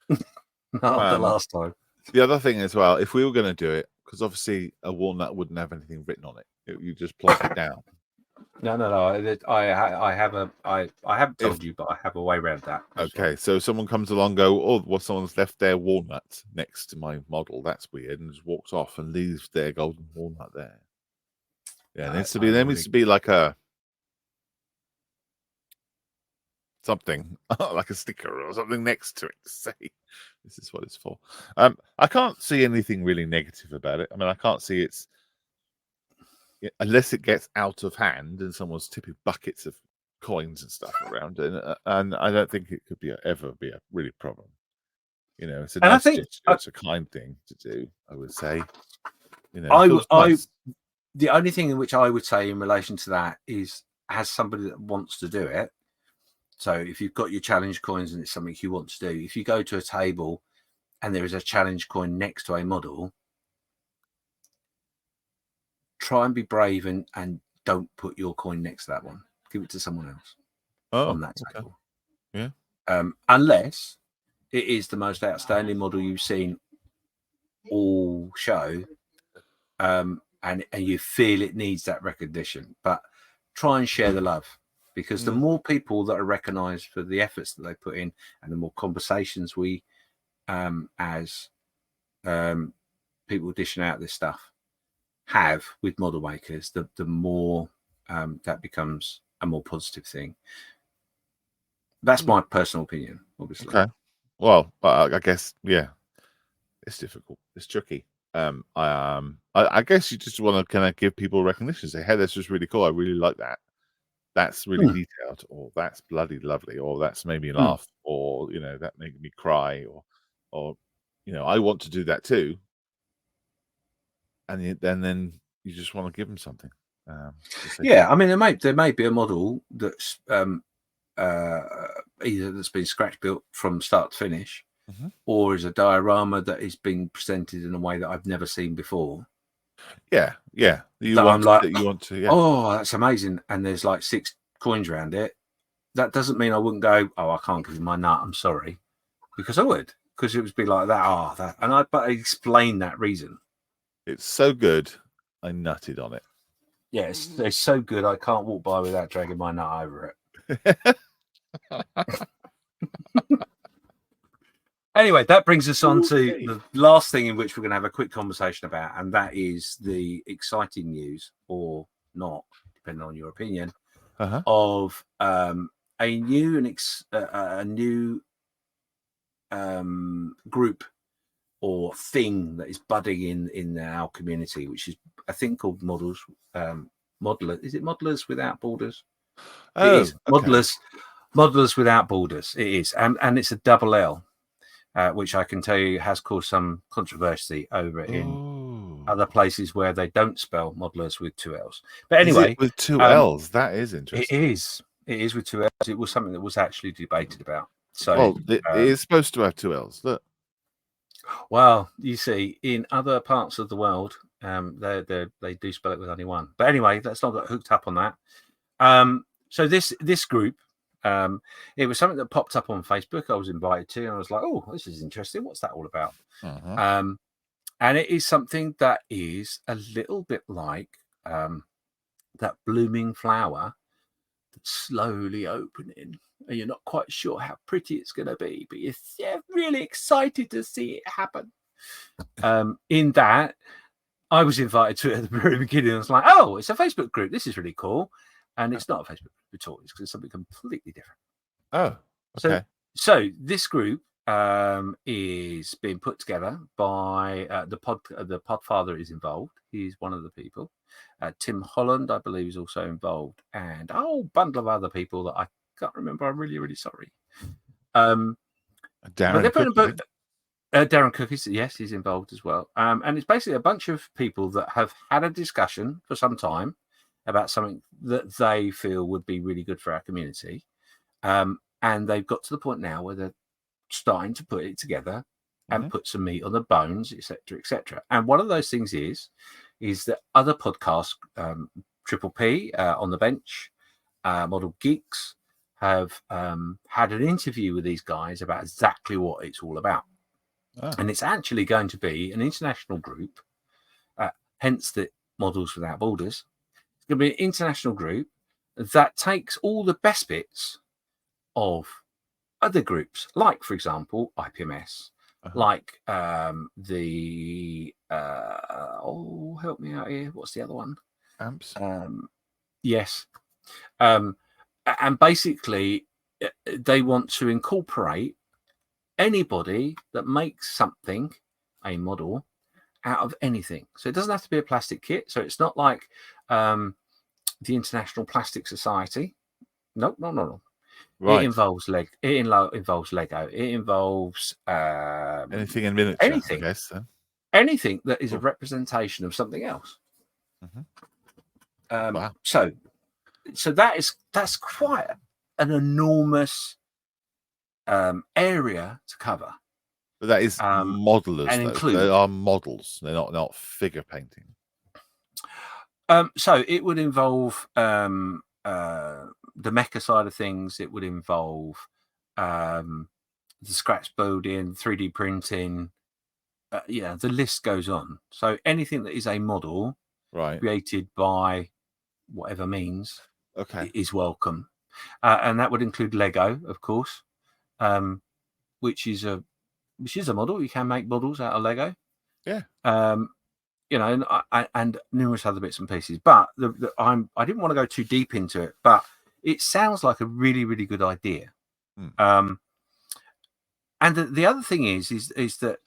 Not the last time. The other thing as well, if we were going to do it, because obviously a walnut wouldn't have anything written on it. You just plonk it down. No. I haven't told you, but I have a way around that. Okay, so someone comes along, someone's left their walnut next to my model. That's weird, and just walks off and leaves their golden walnut there. Yeah, there needs to be like a something like a sticker or something next to it to say this is what it's for. I can't see anything really negative about it. I mean, I can't see unless it gets out of hand and someone's tipping buckets of coins and stuff around, and I don't think it could ever be a really problem. It's a nice gesture. It's a kind thing to do, I would say. The only thing in which I would say in relation to that is, as somebody that wants to do it, so if you've got your challenge coins and it's something you want to do, if you go to a table and there is a challenge coin next to a model, try and be brave and don't put your coin next to that one. Give it to someone else on that table. Yeah. Unless it is the most outstanding model you've seen all show, and you feel it needs that recognition. But try and share the love, because the more people that are recognised for the efforts that they put in, and the more conversations we, as people dishing out this stuff, have with model makers, the more that becomes a more positive thing. That's my personal opinion, obviously. Okay. Well, I guess, yeah, it's difficult. It's tricky. I guess you just want to kind of give people recognition. Say, hey, this was really cool. I really like that. That's really detailed, or that's bloody lovely, or that's made me laugh, or that made me cry, or I want to do that too. And then you just want to give them something. I mean, there may be a model that's either that's been scratch built from start to finish, or is a diorama that is being presented in a way that I've never seen before. Yeah. You want to. Yeah. Oh, that's amazing! And there's like 6 coins around it. That doesn't mean I wouldn't go, "Oh, I can't give you my nut. I'm sorry," because I would, because it would be like that. But I explain that reason. It's so good, I nutted on it. Yes, it's so good. I can't walk by without dragging my nut over it. Anyway, that brings us on to the last thing in which we're going to have a quick conversation about, and that is the exciting news, or not, depending on your opinion, of a new group or thing that is budding in our community, which is a thing called modelers. Is it Modelers Without Borders? It is. Modelers Without Borders. It is, and it's a double L. Which I can tell you has caused some controversy over in other places where they don't spell modelers with 2 L's. But anyway, with 2 L's, that is interesting. It is with 2 L's. It was something that was actually debated about. So, it is supposed to have 2 L's. Look. Well, you see, in other parts of the world, they do spell it with only 1. But anyway, let's not get hooked up on that. So this group. It was something that popped up on Facebook. I was invited to, and I was like, "Oh, this is interesting. What's that all about?" And it is something that is a little bit like that blooming flower that's slowly opening, and you're not quite sure how pretty it's going to be, but you're really excited to see it happen. In that, I was invited to it at the very beginning. I was like, "Oh, it's a Facebook group. This is really cool." And it's not a Facebook group at all. It's something completely different. Oh, okay. So this group is being put together by the Podfather is involved. He's one of the people. Tim Holland, I believe, is also involved, and a whole bundle of other people that I can't remember. I'm really, really sorry. But they're putting Darren Cook is, yes, he's involved as well. And it's basically a bunch of people that have had a discussion for some time about something that they feel would be really good for our community. And they've got to the point now where they're starting to put it together and put some meat on the bones, etc., etc. And one of those things is that other podcasts, Triple P on the Bench, Model Geeks, have had an interview with these guys about exactly what it's all about. And it's actually going to be an international group, hence the Models Without Borders. It's going to be an international group that takes all the best bits of other groups, like, for example, IPMS, like the help me out here. What's the other one? AMPS. Yes. And basically, they want to incorporate anybody that makes something, a model, out of anything. So it doesn't have to be a plastic kit. So it's not like the International Plastic Society. No. Right. It involves Lego. It involves anything in miniature. Anything. I guess, then. Anything that is a representation of something else. Wow. So that's quite an enormous area to cover. But that is modelers, and though. They are models. They're not figure painting. So it would involve the mecha side of things. It would involve the scratch building, 3D printing. The list goes on. So anything that is a model created by whatever means is welcome. And that would include Lego, of course, which is a model. You can make models out of Lego. Yeah. And numerous other bits and pieces. But I didn't want to go too deep into it, but it sounds like a really, really good idea. And the other thing is that,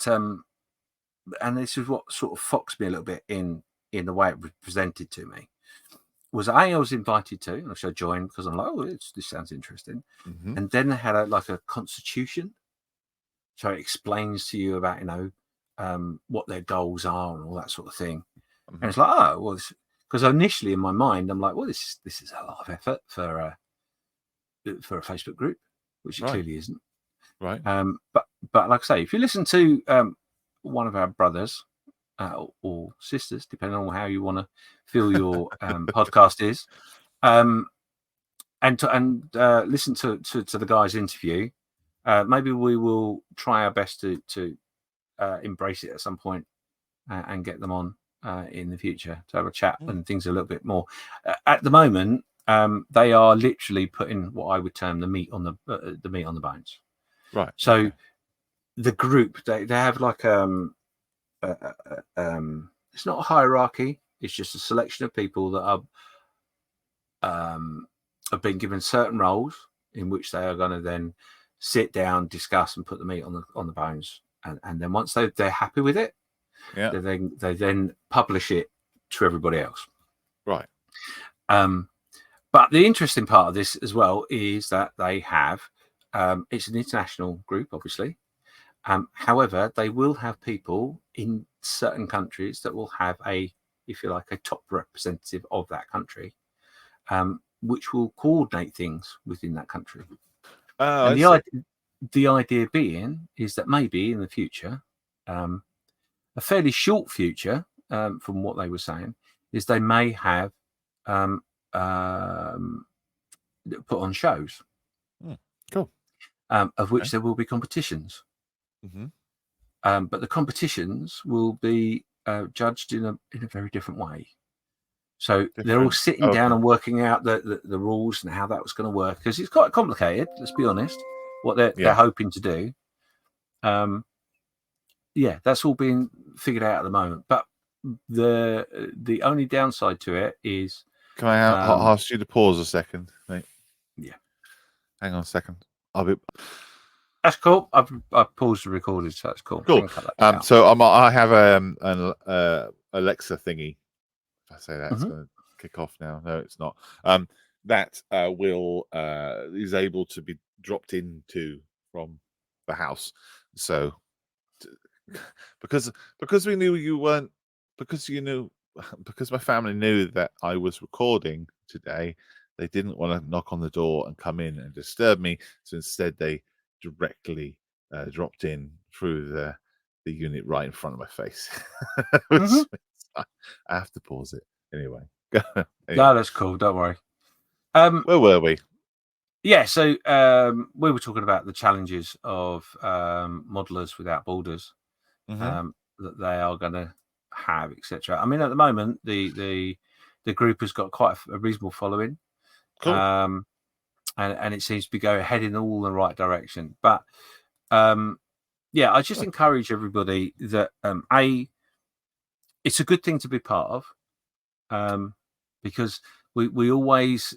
and this is what sort of foxed me a little bit in the way it was presented to me, was I was invited to, and I should join because I'm like, this sounds interesting. And then they had a constitution. So it explains to you about, what their goals are and all that sort of thing. And it's like, because initially in my mind, I'm like, this is a lot of effort for a Facebook group, which it clearly isn't. Right. But like I say, if you listen to one of our brothers or sisters, depending on how you want to feel your podcast is, and listen to the guy's interview, maybe we will try our best to embrace it at some point and get them on in the future to have a chat when things are a little bit more. At the moment, they are literally putting what I would term the meat on the bones. Right. So the group they have like it's not a hierarchy. It's just a selection of people that have been given certain roles in which they are going to then sit down, discuss, and put the meat on the bones. And then once they're happy with it, they then publish it to everybody else. Right. But the interesting part of this as well is that they have it's an international group, obviously. However, they will have people in certain countries that will have if you like, a top representative of that country, which will coordinate things within that country. And the idea being is that maybe in the future, a fairly short future, from what they were saying, is they may have put on shows. Cool. Of which there will be competitions. But the competitions will be judged in a very different way. So they're all sitting down and working out the rules and how that was going to work, because it's quite complicated, let's be honest, what they're hoping to do. That's all being figured out at the moment. But the only downside to it is... Can I ask you to pause a second, mate? Yeah. Hang on a second. I'll be... That's cool. I've paused the recording, so that's cool. Cool. We can cut that out. So I have an Alexa thingy. If I say that, it's going to kick off now. No, it's not. That will is able to be dropped into from the house. So because we knew you weren't, because my family knew that I was recording today, they didn't want to knock on the door and come in and disturb me. So instead, they directly dropped in through the unit right in front of my face. I have to pause it anyway. No, that's cool. Don't worry. Where were we? Yeah, so we were talking about the challenges of modelers without borders that they are going to have, etc. I mean, at the moment, the group has got quite a reasonable following, Cool. and it seems to be heading all in the right direction. But yeah, I just encourage everybody that it's a good thing to be part of, because we always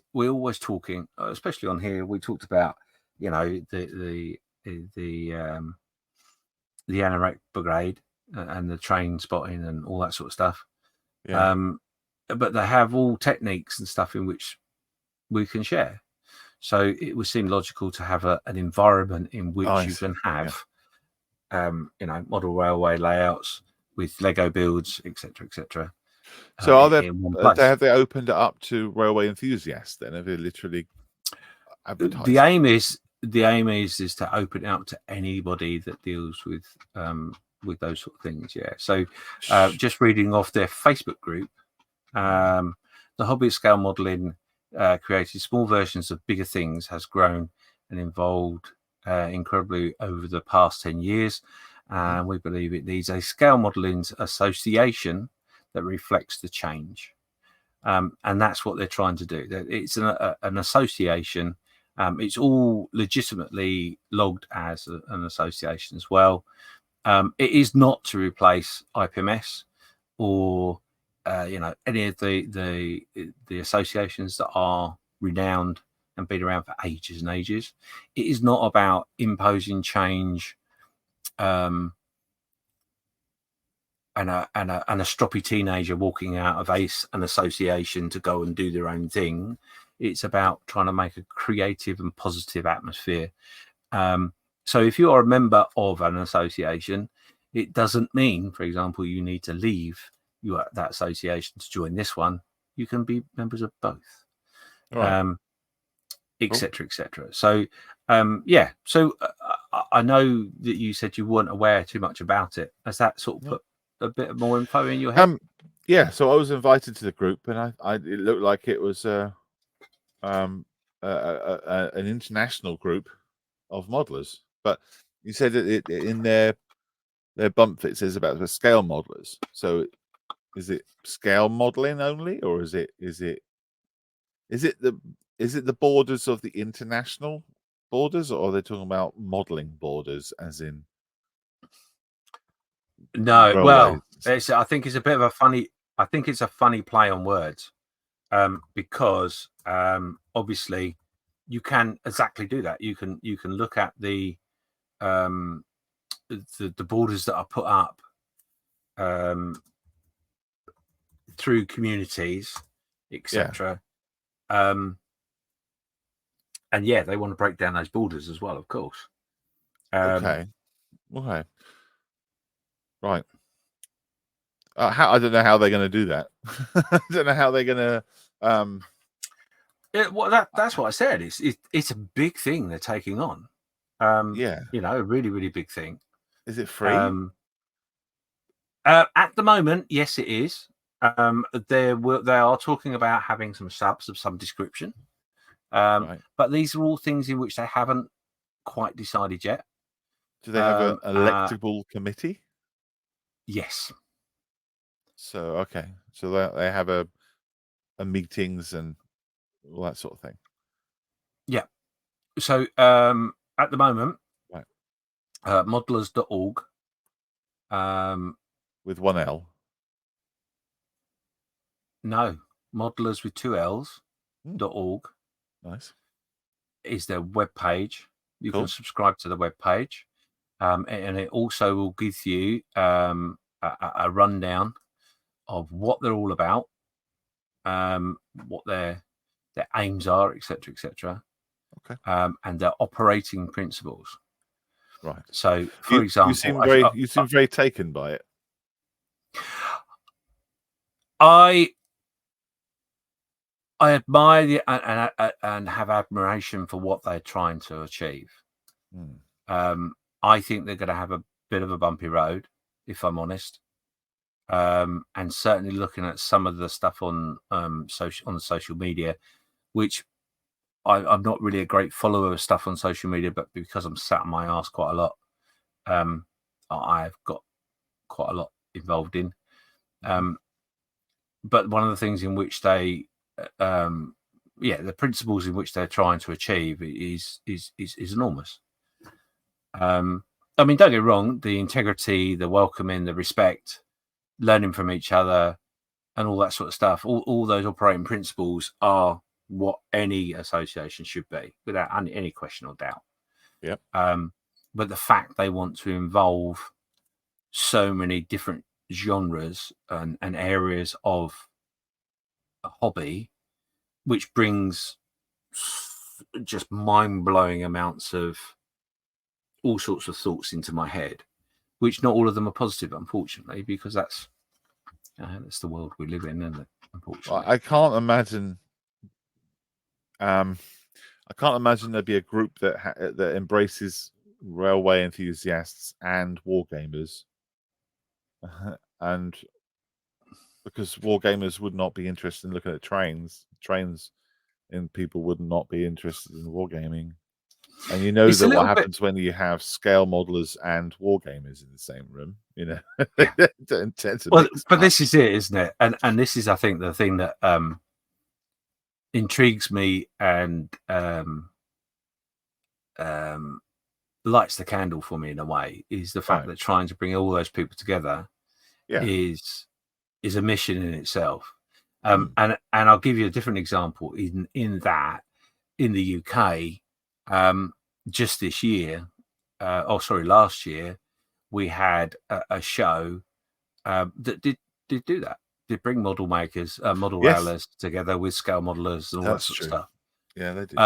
talking, especially on here. We talked about the anorak brigade and the train spotting and all that sort of stuff. Yeah. But they have all techniques and stuff in which we can share. So it would seem logical to have an environment in which you can have, model railway layouts with Lego builds, etc. So have they opened it up to railway enthusiasts? Then have they literally advertised? The aim is to open it up to anybody that deals with those sort of things. Yeah. So just reading off their Facebook group, the hobby scale modelling created small versions of bigger things has grown and evolved incredibly over the past 10 years. And we believe it needs a scale modelling association that reflects the change. And that's what they're trying to do. It's an association. It's all legitimately logged as an association as well. It is not to replace IPMS or any of the associations that are renowned and been around for ages and ages. It is not about imposing change and a stroppy teenager walking out of an association to go and do their own thing. It's about trying to make a creative and positive atmosphere. So if you are a member of an association, it doesn't mean, for example, you need to leave that association to join this one. You can be members of both, etc. So yeah. So I know that you said you weren't aware too much about it. Has that sort of put a bit more info in your head? Yeah, so I was invited to the group, and it looked like it was an international group of modelers. But you said that in their bump it says about the scale modelers. So is it scale modeling only, or is it the borders of the international borders, or are they talking about modeling borders as in? No, well, I think it's a bit of a funny. I think it's a funny play on words, because obviously you can exactly do that. You can look at the borders that are put up through communities, etc. And yeah, they want to break down those borders as well, of course. Okay. Right. I don't know how they're going to do that. I don't know how they're going to. That's what I said. It's a big thing they're taking on. Yeah. A really, really big thing. Is it free? At the moment, yes, it is. They are talking about having some subs of some description. But these are all things in which they haven't quite decided yet. Do they have an electable committee? Yes. So okay, so they have a meetings and all that sort of thing. Yeah. So at the moment, modelers.org. With one L. No, modelers with two L's.org. Nice. Is their web page. You Cool. can subscribe to the webpage, and it also will give you a rundown of what they're all about, what their aims are, etc., etc. Okay. And their operating principles. Right. So, for example, you seem very taken by it. I admire and have admiration for what they're trying to achieve. I think they're going to have a bit of a bumpy road, if I'm honest. And certainly looking at some of the stuff on social media, which I'm not really a great follower of stuff on social media, but because I'm sat on my ass quite a lot, I've got quite a lot involved in. But one of the things in which they, the principles in which they're trying to achieve is enormous. I mean, don't get me wrong, the integrity, the welcoming, the respect, learning from each other, and all that sort of stuff. All those operating principles are what any association should be, without any question or doubt. Yep. But the fact they want to involve so many different genres and areas of a hobby, which brings just mind-blowing amounts of all sorts of thoughts into my head, which not all of them are positive, unfortunately, because that's the world we live in, isn't it? Unfortunately, I can't imagine. I can't imagine there'd be a group that embraces railway enthusiasts and wargamers, and because wargamers would not be interested in looking at trains, and people would not be interested in wargaming. And you know that what happens when you have scale modelers and wargamers in the same room, you know. But this is it, isn't it? And this is, I think, the thing that intrigues me and lights the candle for me in a way, is the fact that trying to bring all those people together is a mission in itself. And I'll give you a different example in that in the UK, just this year, last year, we had a show that did do that. Did bring model makers, model railers together with scale modelers and all that sort of stuff. Yeah, they did.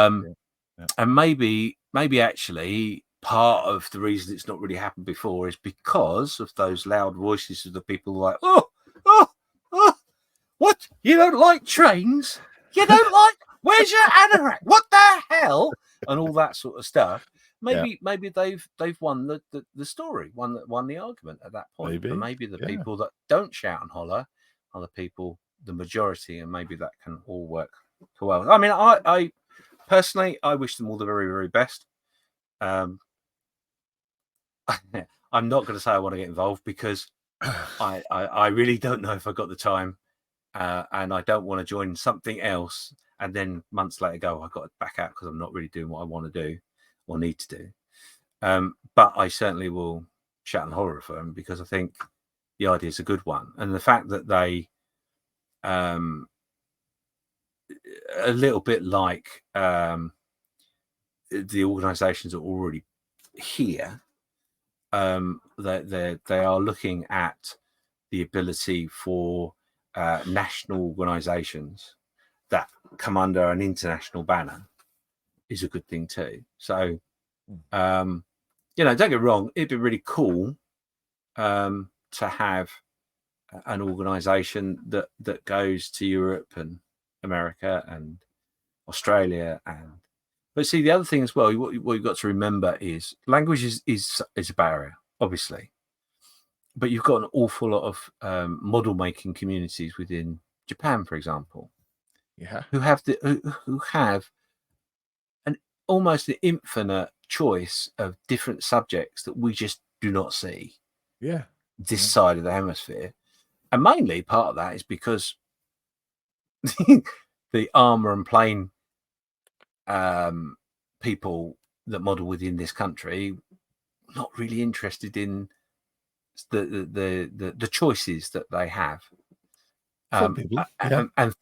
And maybe actually part of the reason it's not really happened before is because of those loud voices of the people like, what? You don't like trains? You don't like? Where's your anorak? What the hell? And all that sort of stuff. Maybe they've won the story, won the argument at that point. But maybe the people that don't shout and holler are the people, the majority, and maybe that can all work well. I mean, I personally, I wish them all the very, very best. I'm not going to say I want to get involved because I really don't know if I got the time, and I don't want to join something else and then months later go, I got to back out because I'm not really doing what I want to do or need to do. But I certainly will shout and holler for them because I think the idea is a good one, and the fact that they a little bit like the organisations that are already here, they are looking at the ability for national organisations that come under an international banner is a good thing too. So, don't get me wrong, it'd be really cool to have an organisation that goes to Europe and America and Australia. But see, the other thing as well, what you've got to remember is language is a barrier, obviously. But you've got an awful lot of model making communities within Japan, for example, who have an almost an infinite choice of different subjects that we just do not see. This side of the hemisphere, and mainly part of that is because the armour and plane people that model within this country not really interested in the choices that they have. And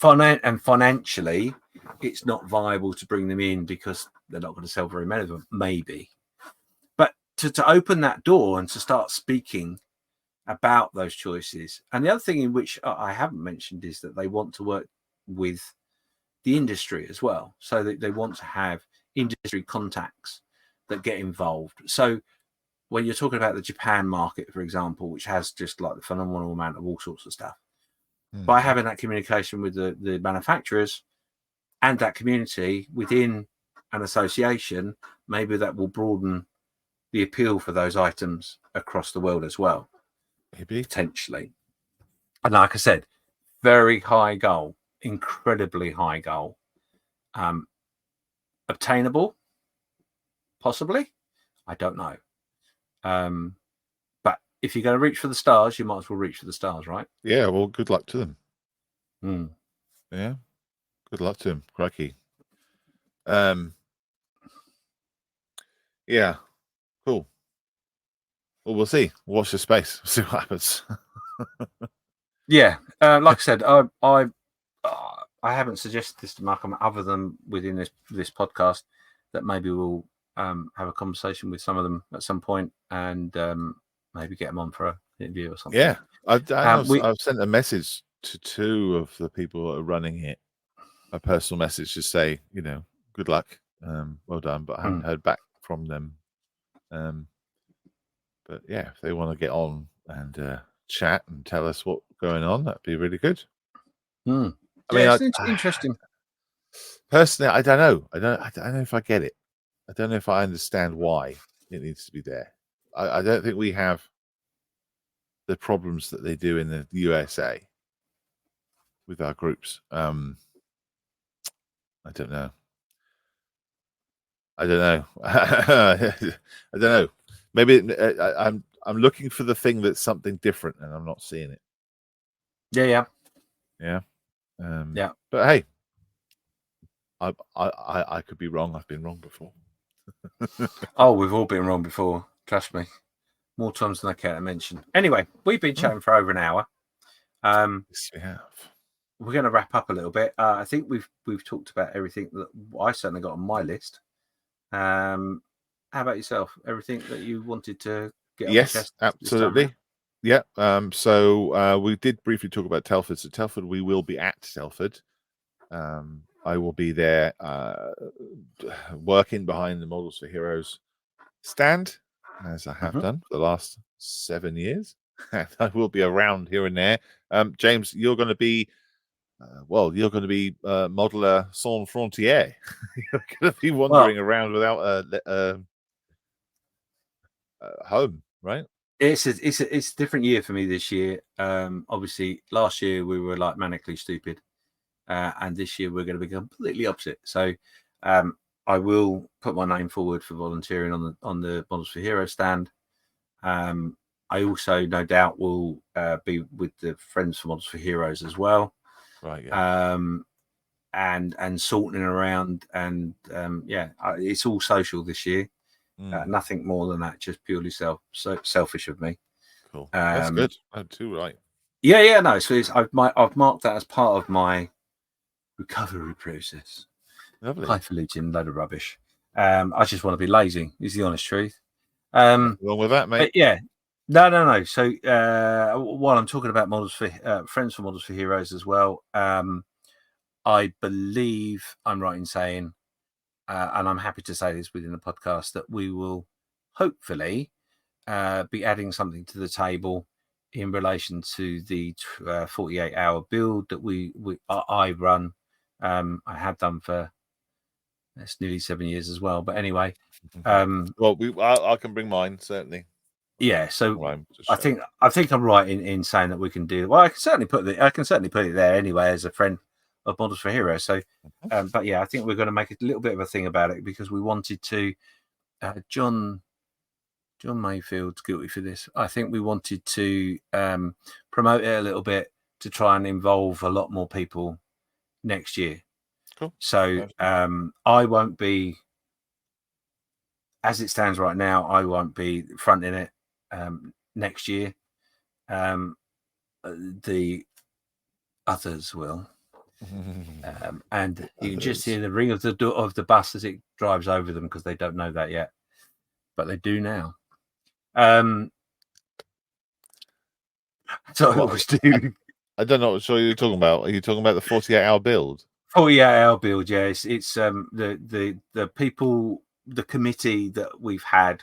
financially, it's not viable to bring them in because they're not going to sell very many of them, maybe. But to open that door and to start speaking about those choices. And the other thing in which I haven't mentioned is that they want to work with the industry as well. So that they want to have industry contacts that get involved. So when you're talking about the Japan market, for example, which has just like the phenomenal amount of all sorts of stuff, by having that communication with the manufacturers and that community within an association, maybe that will broaden the appeal for those items across the world as well. Maybe. Potentially. And like I said, very high goal, incredibly high goal. Obtainable? Possibly. I don't know. But if you're going to reach for the stars, you might as well reach for the stars, right? Yeah, well, good luck to them. Mm. Yeah, good luck to them. Crikey. Yeah, cool. Well, we'll see. Watch the space. See what happens. Yeah, like I said, I haven't suggested this to Malcolm other than within this podcast that maybe we'll have a conversation with some of them at some point and maybe get them on for an interview or something. Yeah, I've sent a message to 2 of the people that are running it, a personal message to say, good luck, well done, but I haven't heard back from them. But yeah, if they want to get on and chat and tell us what's going on, that'd be really good. I mean, it's interesting. Personally, I don't know. I don't know if I get it. I don't know if I understand why it needs to be there. I don't think we have the problems that they do in the USA with our groups. I don't know. I don't know. Maybe I'm looking for the thing that's something different, and I'm not seeing it. Yeah. But hey, I could be wrong. I've been wrong before. Oh, we've all been wrong before. Trust me, more times than I care to mention. Anyway, we've been chatting for over an hour. Yes, we have. We're going to wrap up a little bit. I think we've talked about everything that I certainly got on my list. How about yourself? Everything that you wanted to get off your chest? Yes, absolutely. Yeah. So we did briefly talk about Telford. So Telford, we will be at Telford. I will be there working behind the Models for Heroes stand, as I have done for the last 7 years. And I will be around here and there. James, you're going to be modeler sans frontière. You're going to be wandering around without a home, right? It's a different year for me this year. Obviously, last year we were like manically stupid, and this year we're going to be completely opposite. So, I will put my name forward for volunteering on the Models for Heroes stand. I also, no doubt, will be with the Friends for Models for Heroes as well. Right. Yeah. And sorting around, and it's all social this year. Nothing more than that, just purely selfish of me. Cool. That's good. Too right. Yeah. No, so I've marked that as part of my recovery process. Lovely. Highfalutin load of rubbish. I just want to be lazy. Is the honest truth. Wrong with that, mate? Yeah. No. So while I'm talking about models for Friends for Models for Heroes as well, I believe I'm right in saying, and I'm happy to say this within the podcast, that we will hopefully be adding something to the table in relation to the 48-hour build that I run. I have done for it's nearly 7 years as well. But anyway, I can bring mine certainly. Yeah, so I think I'm right in saying that we can do. Well, I can certainly put it there anyway as a friend of Models for Heroes. So, but yeah, I think we're going to make a little bit of a thing about it because we wanted to. John Mayfield's guilty for this. I think we wanted to promote it a little bit to try and involve a lot more people next year. Cool. So I won't be, as it stands right now, I won't be fronting it next year. The others will. And you can just hear the ring of the door of the bus as it drives over them because they don't know that yet, but they do now. So I was doing. I don't know what you're talking about. Are you talking about the 48-hour build? 48-hour build, yeah. It's the people, the committee that we've had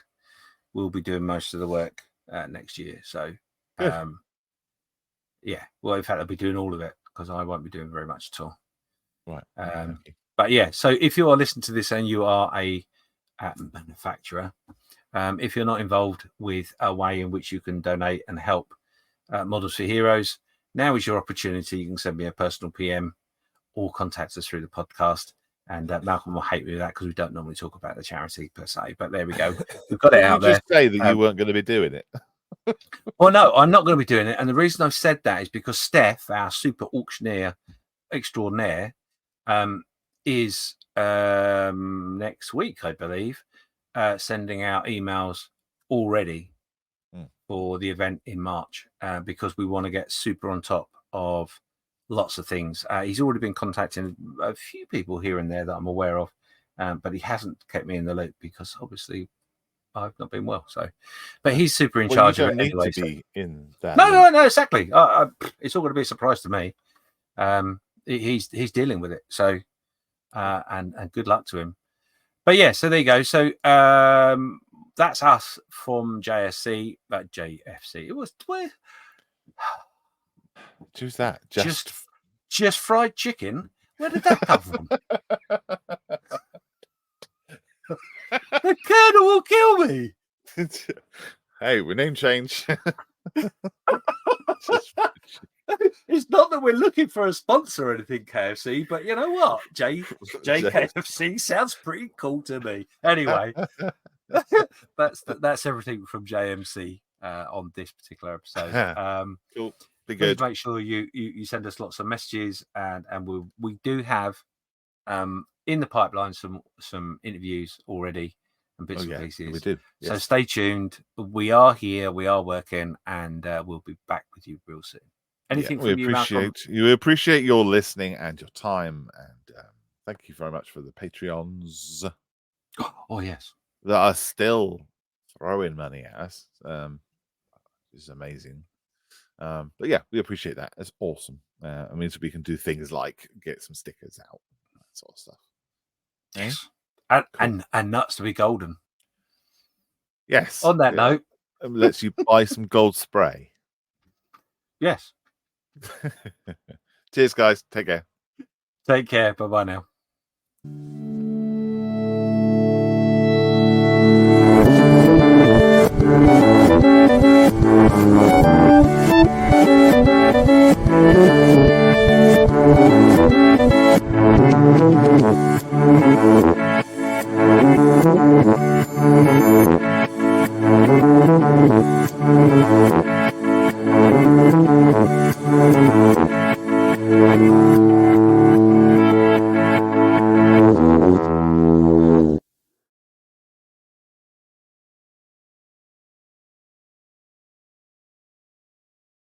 will be doing most of the work next year. So, yeah. Well, in fact, I'll be doing all of it because I won't be doing very much at all. Right. But yeah, so if you are listening to this and you are a manufacturer, if you're not involved with a way in which you can donate and help Models for Heroes, now is your opportunity. You can send me a personal PM or contact us through the podcast. And Malcolm will hate me with that because we don't normally talk about the charity per se. But there we go. We've got it out there. Just say that you weren't going to be doing it. Well, no, I'm not going to be doing it. And the reason I've said that is because Steph, our super auctioneer extraordinaire, is next week, I believe, sending out emails already for the event in March because we want to get super on top of lots of things. He's already been contacting a few people here and there that I'm aware of, but he hasn't kept me in the loop because obviously I've not been well. So, but he's super in charge of it anyway. To be in that. No, exactly. It's all going to be a surprise to me. He's dealing with it. So, and good luck to him. But yeah, so there you go. So that's us from JFC. It was Who's that? Just fried chicken. Where did that come from? The Colonel will kill me. Hey, we name change. It's not that we're looking for a sponsor or anything, KFC, but you know what? JKFC sounds pretty cool to me. Anyway, that's everything from JMC on this particular episode. Cool. Be Please good. make sure you send us lots of messages, and we do have in the pipeline some interviews already and bits and pieces. We do. Yes. So stay tuned. We are here. We are working, and we'll be back with you real soon. Anything from you, Malcolm? We appreciate your listening and your time, and thank you very much for the Patreons. Oh yes, that are still throwing money at us. It's amazing. But yeah, we appreciate that. It's awesome. It means we can do things like get some stickers out, that sort of stuff. Yes, and nuts to be golden. Yes. On that note, it lets you buy some gold spray. Yes. Cheers, guys. Take care. Take care. Bye bye now.